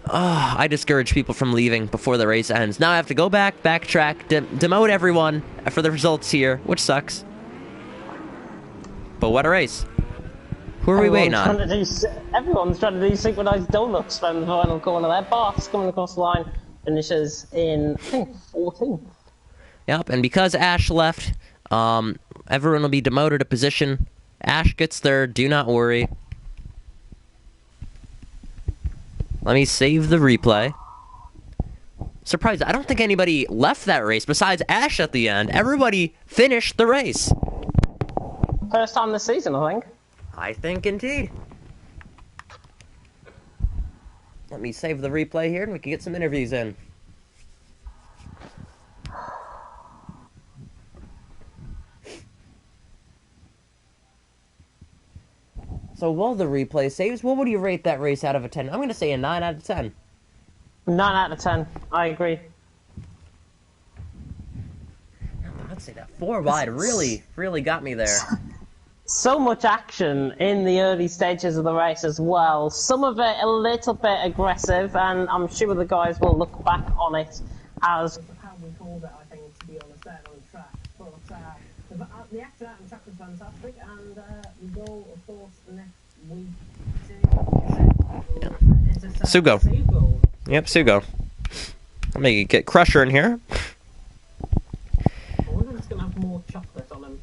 I discourage people from leaving before the race ends. Now I have to go back, backtrack, demote everyone for the results here, which sucks. But what a race. Who are we waiting on?
Everyone's trying to do synchronized donuts around the final corner there. Bart's coming across the line, finishes in, I think, 14th.
Yep, and because Ash left, everyone will be demoted a position. Ash gets 3rd, do not worry. Let me save the replay. Surprised, I don't think anybody left that race besides Ash at the end. Everybody finished the race.
First time this season, I think.
I think indeed. Let me save the replay here and we can get some interviews in. So while the replay saves, what would you rate that race out of a 10? I'm going to say a 9 out of 10.
9 out of 10. I agree.
I'd say that 4 wide really got me there.
So much action in the early stages of the race as well. Some of it a little bit aggressive, and I'm sure the guys will look back on it as how we called it, I think, to be honest, there on the track. But the action out on track was fantastic, and the goal, of course, next week to
Sugo. Yep, Sugo. Let me get Crusher in here.
I wonder if it's going to have more chocolate on him.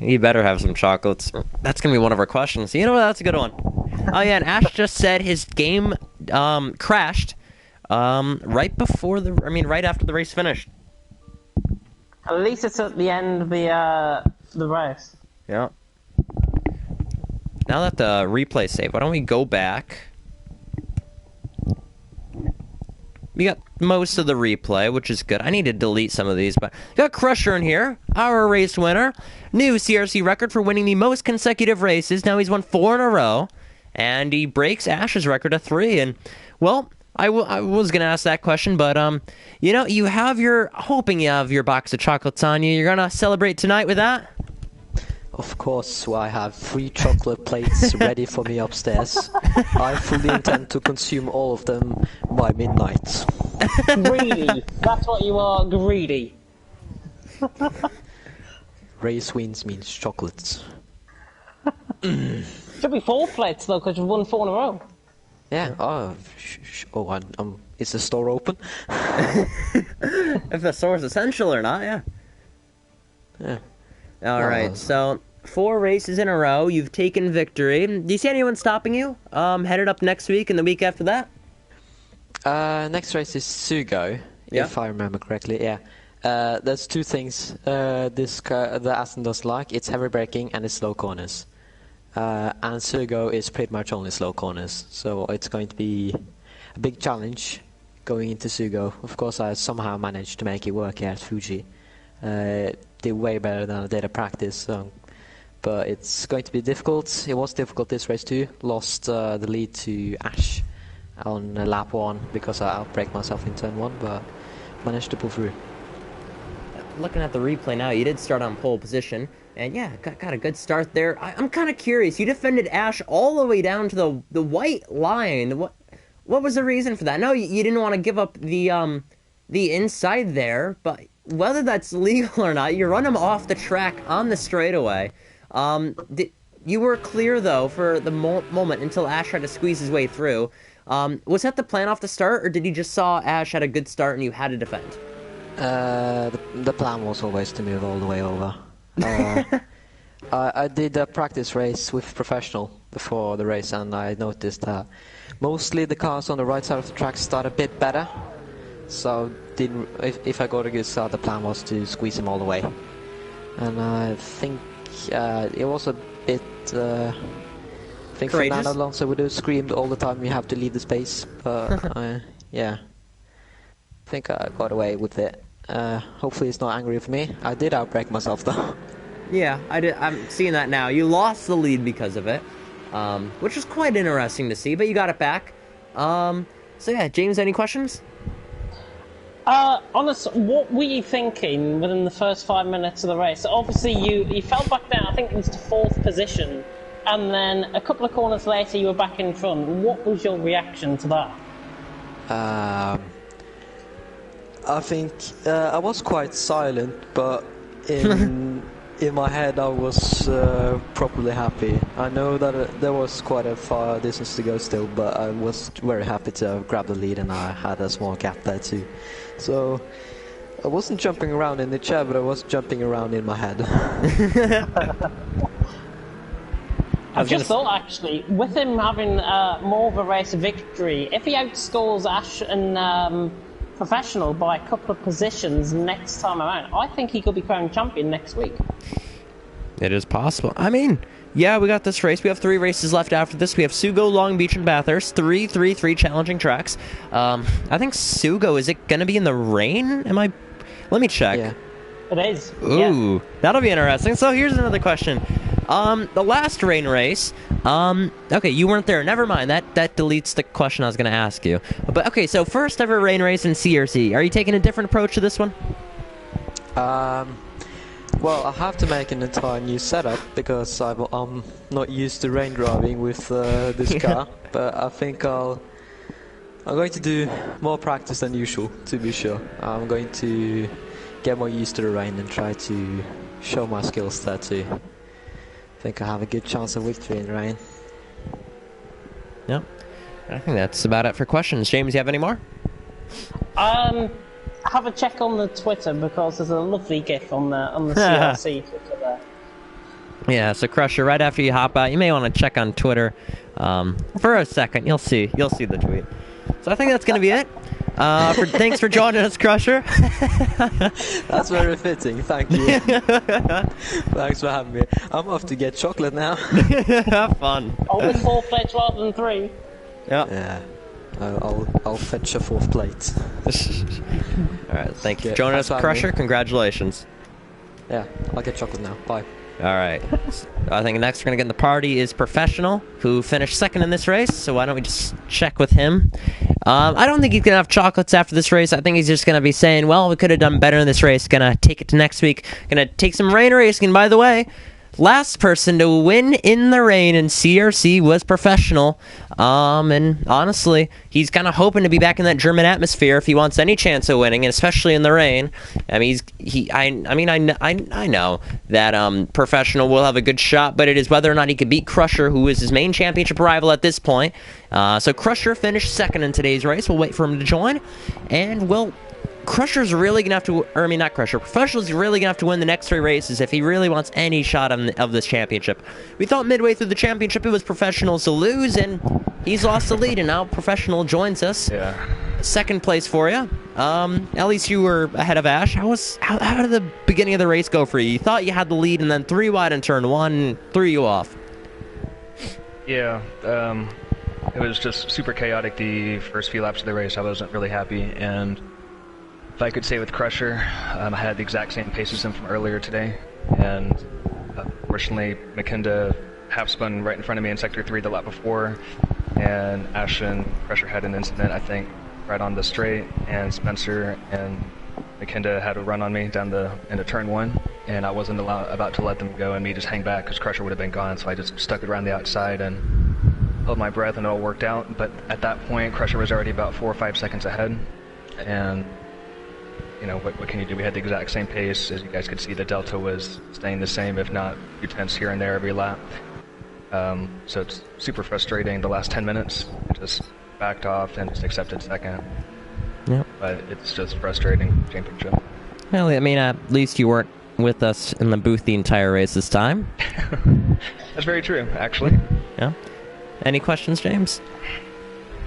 You better have some chocolates. That's going to be one of our questions. You know what? That's a good one. Oh, yeah, and Ash just said his game crashed right after the race finished.
At least it's at the end of the race.
Yeah. Now that the replay saved, why don't we go back? We got most of the replay, which is good. I need to delete some of these, but got Crusher in here, our race winner. New CRC record for winning the most consecutive races. Now he's won 4 in a row, and he breaks Ash's record of 3. And, well, I was going to ask that question, but, you know, hoping you have your box of chocolates on you. You're going to celebrate tonight with that?
Of course, I have 3 chocolate plates ready for me upstairs. I fully intend to consume all of them by midnight.
Greedy. That's what you are, greedy.
Race wins means chocolates.
Should be 4 plates though, because you've won 4 in a row.
Yeah. Is the store open?
If the store's essential or not, yeah.
Yeah.
All right, so 4 races in a row, you've taken victory. Do you see anyone stopping you? Headed up next week and the week after that?
Next race is Sugo, if I remember correctly. Yeah. There's 2 things the Aston does like. It's heavy braking and it's slow corners. And Sugo is pretty much only slow corners, so it's going to be a big challenge going into Sugo. Of course, I somehow managed to make it work here at Fuji. Did way better than I did at practice, but it's going to be difficult. It was difficult this race too. Lost the lead to Ash on lap 1 because I outbraked myself in turn 1, but managed to pull through.
Looking at the replay now, you did start on pole position, and yeah, got a good start there. I'm kind of curious. You defended Ash all the way down to the white line. What was the reason for that? No, you didn't want to give up the inside there, but whether that's legal or not, you run him off the track on the straightaway. You were clear, though, for the moment until Ash tried to squeeze his way through. Was that the plan off the start, or did you just saw Ash had a good start and you had to defend?
The plan was always to move all the way over. I did a practice race with professional before the race, and I noticed that mostly the cars on the right side of the track start a bit better. So if I got a good start, the plan was to squeeze him all the way. And I think it was a bit... I think Fernando Alonso would have screamed all the time, you have to leave the space. But yeah, I think I got away with it. Hopefully he's not angry with me. I did outbrake myself though.
Yeah, I'm seeing that now. You lost the lead because of it, which is quite interesting to see, but you got it back. So yeah, James, any questions?
Honestly, what were you thinking within the first 5 minutes of the race? Obviously, you fell back down, I think it was to 4th position, and then a couple of corners later you were back in front. What was your reaction to that?
I think I was quite silent, but in my head I was properly happy. I know that there was quite a far distance to go still, but I was very happy to grab the lead, and I had a small gap there too. So I wasn't jumping around in the chair, but I was jumping around in my head.
I've just thought, actually, with him having more of a race victory, if he outscores Ash and Professional by a couple of positions next time around, I think he could be crowned champion next week.
It is possible. I mean, yeah, we got this race. We have 3 races left after this. We have Sugo, Long Beach, and Bathurst. 3 challenging tracks. I think Sugo, is it going to be in the rain? Let me check.
Yeah. It is.
Ooh,
yeah.
That'll be interesting. So here's another question. The last rain race, okay, you weren't there. Never mind. That deletes the question I was going to ask you. But okay, so first ever rain race in CRC. Are you taking a different approach to this one?
Well, I have to make an entire new setup because I'm not used to rain driving with this car. But I think I'm going to do more practice than usual, to be sure. I'm going to get more used to the rain and try to show my skills there too. I think I have a good chance of victory in the rain.
Yep. I think that's about it for questions. James, you have any more?
Have a check on the Twitter because there's a lovely GIF on the CRC Twitter there.
Yeah, so Crusher, right after you hop out, you may want to check on Twitter for a second. You'll see the tweet. So I think that's going to be it. Thanks for joining us, Crusher.
That's very fitting, thank you. Thanks for having me. I'm off to get chocolate now.
Have fun.
Only 4 plates rather than 3.
Yeah. I'll fetch a 4th plate.
Alright, thank you for joining us, Crusher. Congratulations.
Yeah, I'll get chocolate now. Bye.
Alright. I think next we're going to get in the party is Professional, who finished 2nd in this race, so why don't we just check with him. I don't think he's going to have chocolates after this race. I think he's just going to be saying, well, we could have done better in this race. Going to take it to next week. Going to take some rain racing. And by the way, last person to win in the rain in CRC was Professional. And honestly, he's kind of hoping to be back in that German atmosphere if he wants any chance of winning, and especially in the rain. I mean, I know that Professional will have a good shot, but it is whether or not he can beat Crusher, who is his main championship rival at this point. So Crusher finished 2nd in today's race. We'll wait for him to join, and Crusher's really going to have to... Or, I mean, not Crusher. Professional's really going to have to win the next 3 races if he really wants any shot of this championship. We thought midway through the championship it was Professional's to lose, and he's lost the lead, and now Professional joins us.
Yeah.
2nd place for you. At least you were ahead of Ash. How did the beginning of the race go for you? You thought you had the lead, and then 3 wide in turn 1 threw you off.
Yeah. It was just super chaotic the first few laps of the race. I wasn't really happy, and... If I could say with Crusher, I had the exact same pace as him from earlier today, and fortunately McKinda half-spun right in front of me in Sector 3 the lap before, and Ash and Crusher had an incident, I think, right on the straight, and Spencer and McKinda had a run on me down into Turn 1, and I wasn't about to let them go and me just hang back because Crusher would have been gone, so I just stuck it around the outside and held my breath and it all worked out. But at that point, Crusher was already about 4 or 5 seconds ahead, and you know, what can you do? We had the exact same pace. As you guys could see, the delta was staying the same, if not a few tenths here and there every lap. So it's super frustrating. The last 10 minutes, just backed off and just accepted 2nd.
Yep.
But it's just frustrating championship.
Well, I mean, at least you weren't with us in the booth the entire race this time.
That's very true, actually.
Yeah. Any questions, James?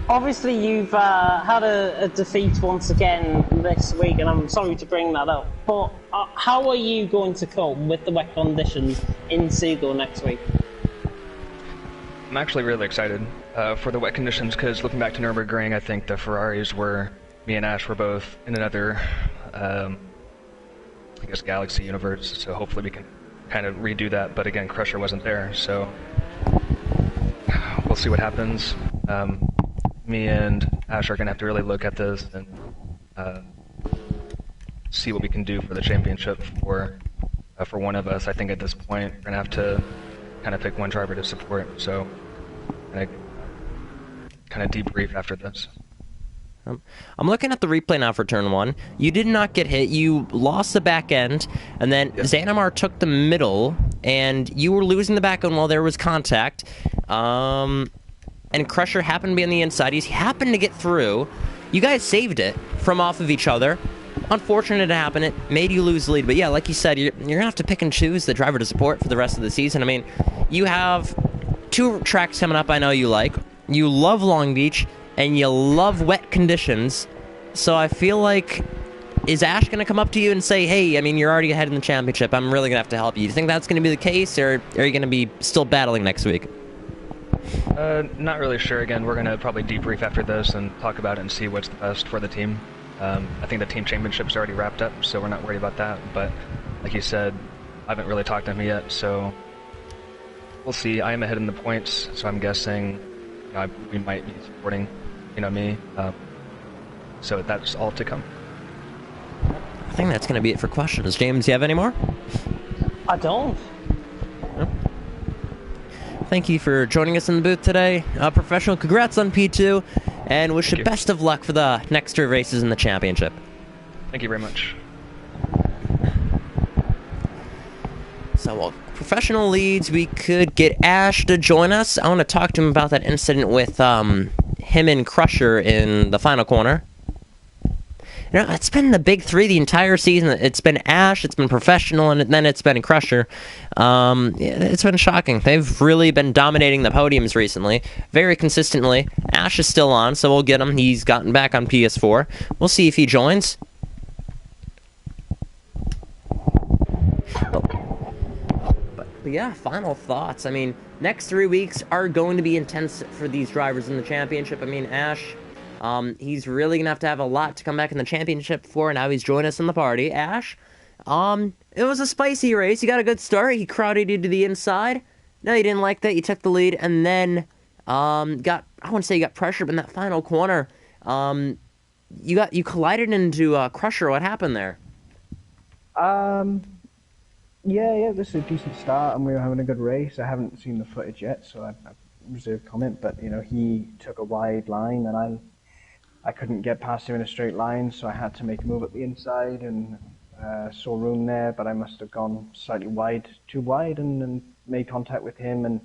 Obviously, you've had a defeat once again this week, and I'm sorry to bring that up, but how are you going to cope with the wet conditions in Sugo next week?
I'm actually really excited for the wet conditions, because looking back to Nürburgring, I think the Ferraris me and Ash were both in another, I guess, galaxy universe, so hopefully we can kind of redo that, but again, Crusher wasn't there, so we'll see what happens. Me and Ash are going to have to really look at this and see what we can do for the championship for one of us. I think at this point, we're going to have to kind of pick one driver to support, so kind of debrief after this.
I'm looking at the replay now for turn 1. You did not get hit. You lost the back end, and then Xanamar took the middle, and you were losing the back end while there was contact. And Crusher happened to be on the inside. He happened to get through. You guys saved it from off of each other. Unfortunate to happen. It made you lose the lead. But yeah, like you said, you're going to have to pick and choose the driver to support for the rest of the season. I mean, you have 2 tracks coming up I know you like. You love Long Beach, and you love wet conditions. So I feel like, is Ash going to come up to you and say, hey, I mean, you're already ahead in the championship. I'm really going to have to help you. Do you think that's going to be the case, or are you going to be still battling next week?
Not really sure. Again, we're going to probably debrief after this and talk about it and see what's the best for the team. I think the team championship's already wrapped up, so we're not worried about that. But like you said, I haven't really talked to him yet, so we'll see. I am ahead in the points, so I'm guessing we might be supporting, me. So that's all to come.
I think that's going to be it for questions. James, do you have any more?
I don't.
No? Thank you for joining us in the booth today. Professional, congrats on P2, and wish you best of luck for the next 2 races in the championship.
Thank you very much.
So, professional leads, we could get Ash to join us. I want to talk to him about that incident with him and Crusher in the final corner. It's been the big 3 the entire season. It's been Ash, it's been Professional, and then it's been Crusher. It's been shocking. They've really been dominating the podiums recently, very consistently. Ash is still on, so we'll get him. He's gotten back on PS4. We'll see if he joins. But yeah, final thoughts. I mean, next 3 weeks are going to be intense for these drivers in the championship. I mean, Ash... he's really going to have a lot to come back in the championship for, and now he's joined us in the party. Ash, it was a spicy race. You got a good start. He crowded you to the inside. No, you didn't like that. You took the lead, and then, I wouldn't say you got pressured, but in that final corner, you collided into, Crusher. What happened there?
Yeah, this is a decent start, and we were having a good race. I haven't seen the footage yet, so I reserve comment, but, he took a wide line, and I couldn't get past him in a straight line, so I had to make a move at the inside, and saw room there, but I must have gone slightly too wide, and made contact with him. And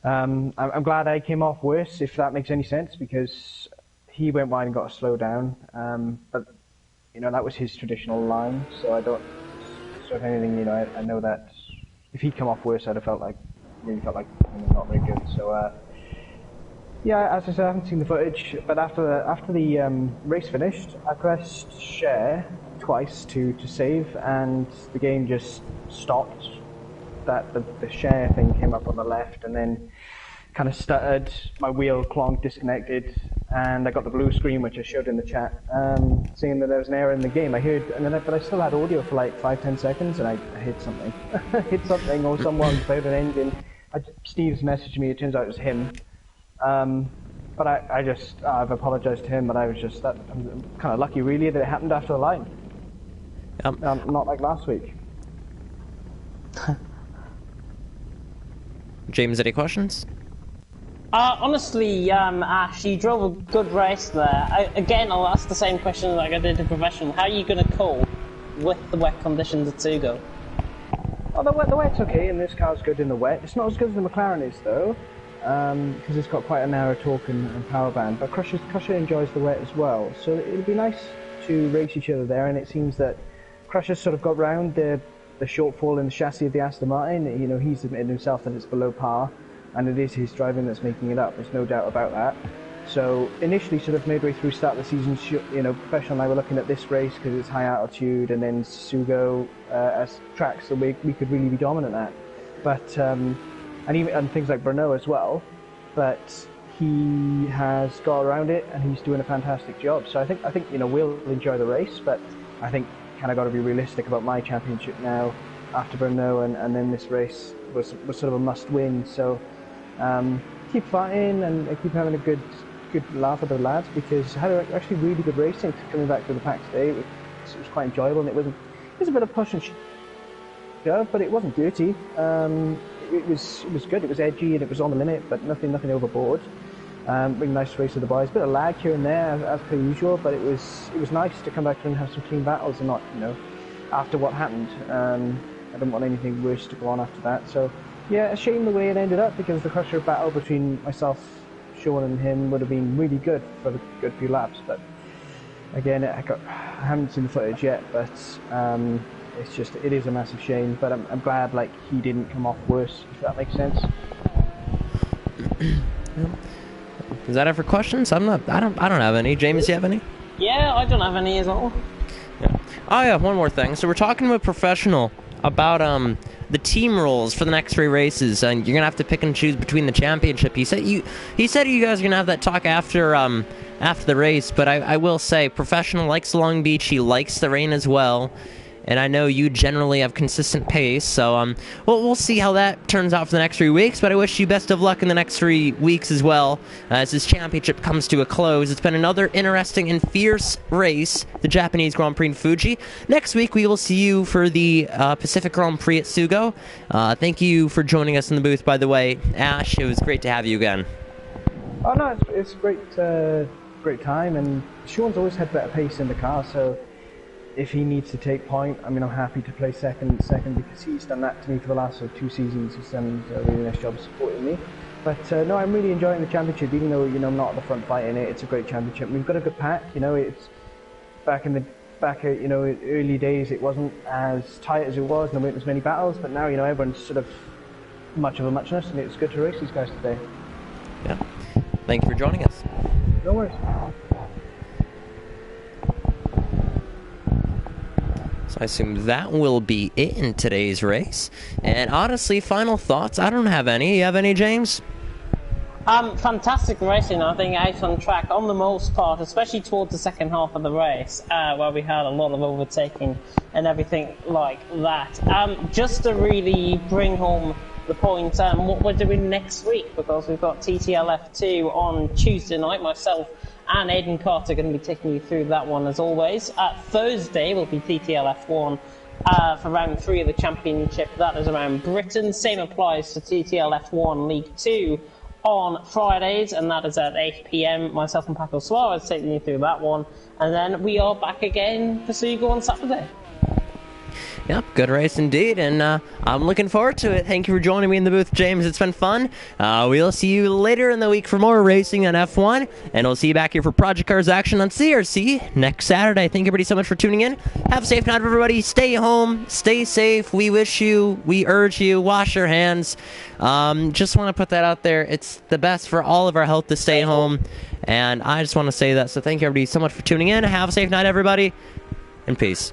I'm glad I came off worse, if that makes any sense, because he went wide and got a slow down. But that was his traditional line, so I don't. So if anything, I know that if he'd come off worse, I'd have felt like not very good. So. Yeah, as I said, I haven't seen the footage, but after the race finished, I pressed share twice to save, and the game just stopped. The share thing came up on the left, and then kind of stuttered. My wheel clonked, disconnected, and I got the blue screen, which I showed in the chat, saying that there was an error in the game. I heard, but I still had audio for like 5-10 seconds, and I hit something, or someone played an engine. Steve's messaged me. It turns out it was him. But I've apologized to him, but I'm kind of lucky really that it happened after the line. Not like last week.
James, any questions?
Honestly, Ash, you drove a good race there. Again, I'll ask the same question like I did to Professional. How are you going to cope with the wet conditions at Sugo?
Oh, the wet's okay, and this car's good in the wet. It's not as good as the McLaren is, though. Because it's got quite a narrow torque and power band, but Crusher enjoys the wet as well, so it'll be nice to race each other there. And it seems that Crusher's sort of got round the shortfall in the chassis of the Aston Martin. You know, he's admitted himself that it's below par, and it is his driving that's making it up. There's no doubt about that. So initially, sort of midway through start of the season, you know, Professional and I were looking at this race because it's high altitude, and then Sugo as tracks that we could really be dominant at. But and things like Brno as well. But he has got around it, and he's doing a fantastic job. So I think you know, we'll enjoy the race, but I think kind of got to be realistic about my championship now after Brno, and then this race was sort of a must win. So keep fighting and keep having a good laugh with the lads, because I had actually really good racing coming back to the pack today. It was quite enjoyable, and it was a bit of push and shove, but it wasn't dirty. It was good. It was edgy and it was on the limit, but nothing overboard. Really nice race with the boys. Bit of lag here and there as per usual, but it was nice to come back and have some clean battles, and not, you know, after what happened. I don't want anything worse to go on after that. So yeah, a shame the way it ended up, because the Crusher battle between myself, Sean, and him would have been really good for the good few laps. But again, I haven't seen the footage yet, but it is a massive shame. But I'm glad, like, he didn't come off worse, if that makes sense.
Is that it for questions? I don't have any. James, you have any?
Yeah, I don't have any as well.
Yeah. Oh yeah, one more thing. So we're talking with Professional about the team rules for the next 3 races, and you're gonna have to pick and choose between the championship. He said you guys are gonna have that talk after the race. But I will say, Professional likes Long Beach. He likes the rain as well. And I know you generally have consistent pace, so we'll see how that turns out for the next 3 weeks. But I wish you best of luck in the next 3 weeks as well, as this championship comes to a close. It's been another interesting and fierce race, the Japanese Grand Prix in Fuji. Next week we will see you for the Pacific Grand Prix at Sugo. Thank you for joining us in the booth, by the way, Ash. It was great to have you again.
Oh no, it's great time, and Sean's always had better pace in the car, so if he needs to take point, I mean, I'm happy to play second because he's done that to me for the last 2 seasons. He's done a really nice job supporting me. But no, I'm really enjoying the championship, even though, you know, I'm not at the front fighting it. It's a great championship. We've got a good pack. You know, it's back you know, early days, it wasn't as tight as it was, and there weren't as many battles. But now, you know, everyone's sort of much of a muchness, and it's good to race these guys today.
Yeah. Thank you for joining us.
No worries.
So I assume that will be it in today's race. And honestly, final thoughts, I don't have any. You have any, James?
Fantastic racing, I think, out on track on the most part, especially towards the second half of the race, where we had a lot of overtaking and everything like that. Just to really bring home the point, what we're doing next week, because we've got TTL F2 on Tuesday night. Myself and Aidan Carter are going to be taking you through that one as always. Thursday will be TTL F1 for round 3 of the championship. That is around Britain. Same applies to TTL F1 League 2 on Fridays, and that is at 8 PM. Myself and Paco Suarez taking you through that one. And then we are back again for Sugo on Saturday.
Yep, good race indeed, and I'm looking forward to it. Thank you for joining me in the booth, James. It's been fun. We'll see you later in the week for more racing on F1, and we'll see you back here for Project Cars action on CRC next Saturday. Thank everybody so much for tuning in. Have a safe night, everybody. Stay home. Stay safe. We urge you, wash your hands. Just want to put that out there. It's the best for all of our health to stay home, and I just want to say that. So thank you, everybody, so much for tuning in. Have a safe night, everybody, and peace.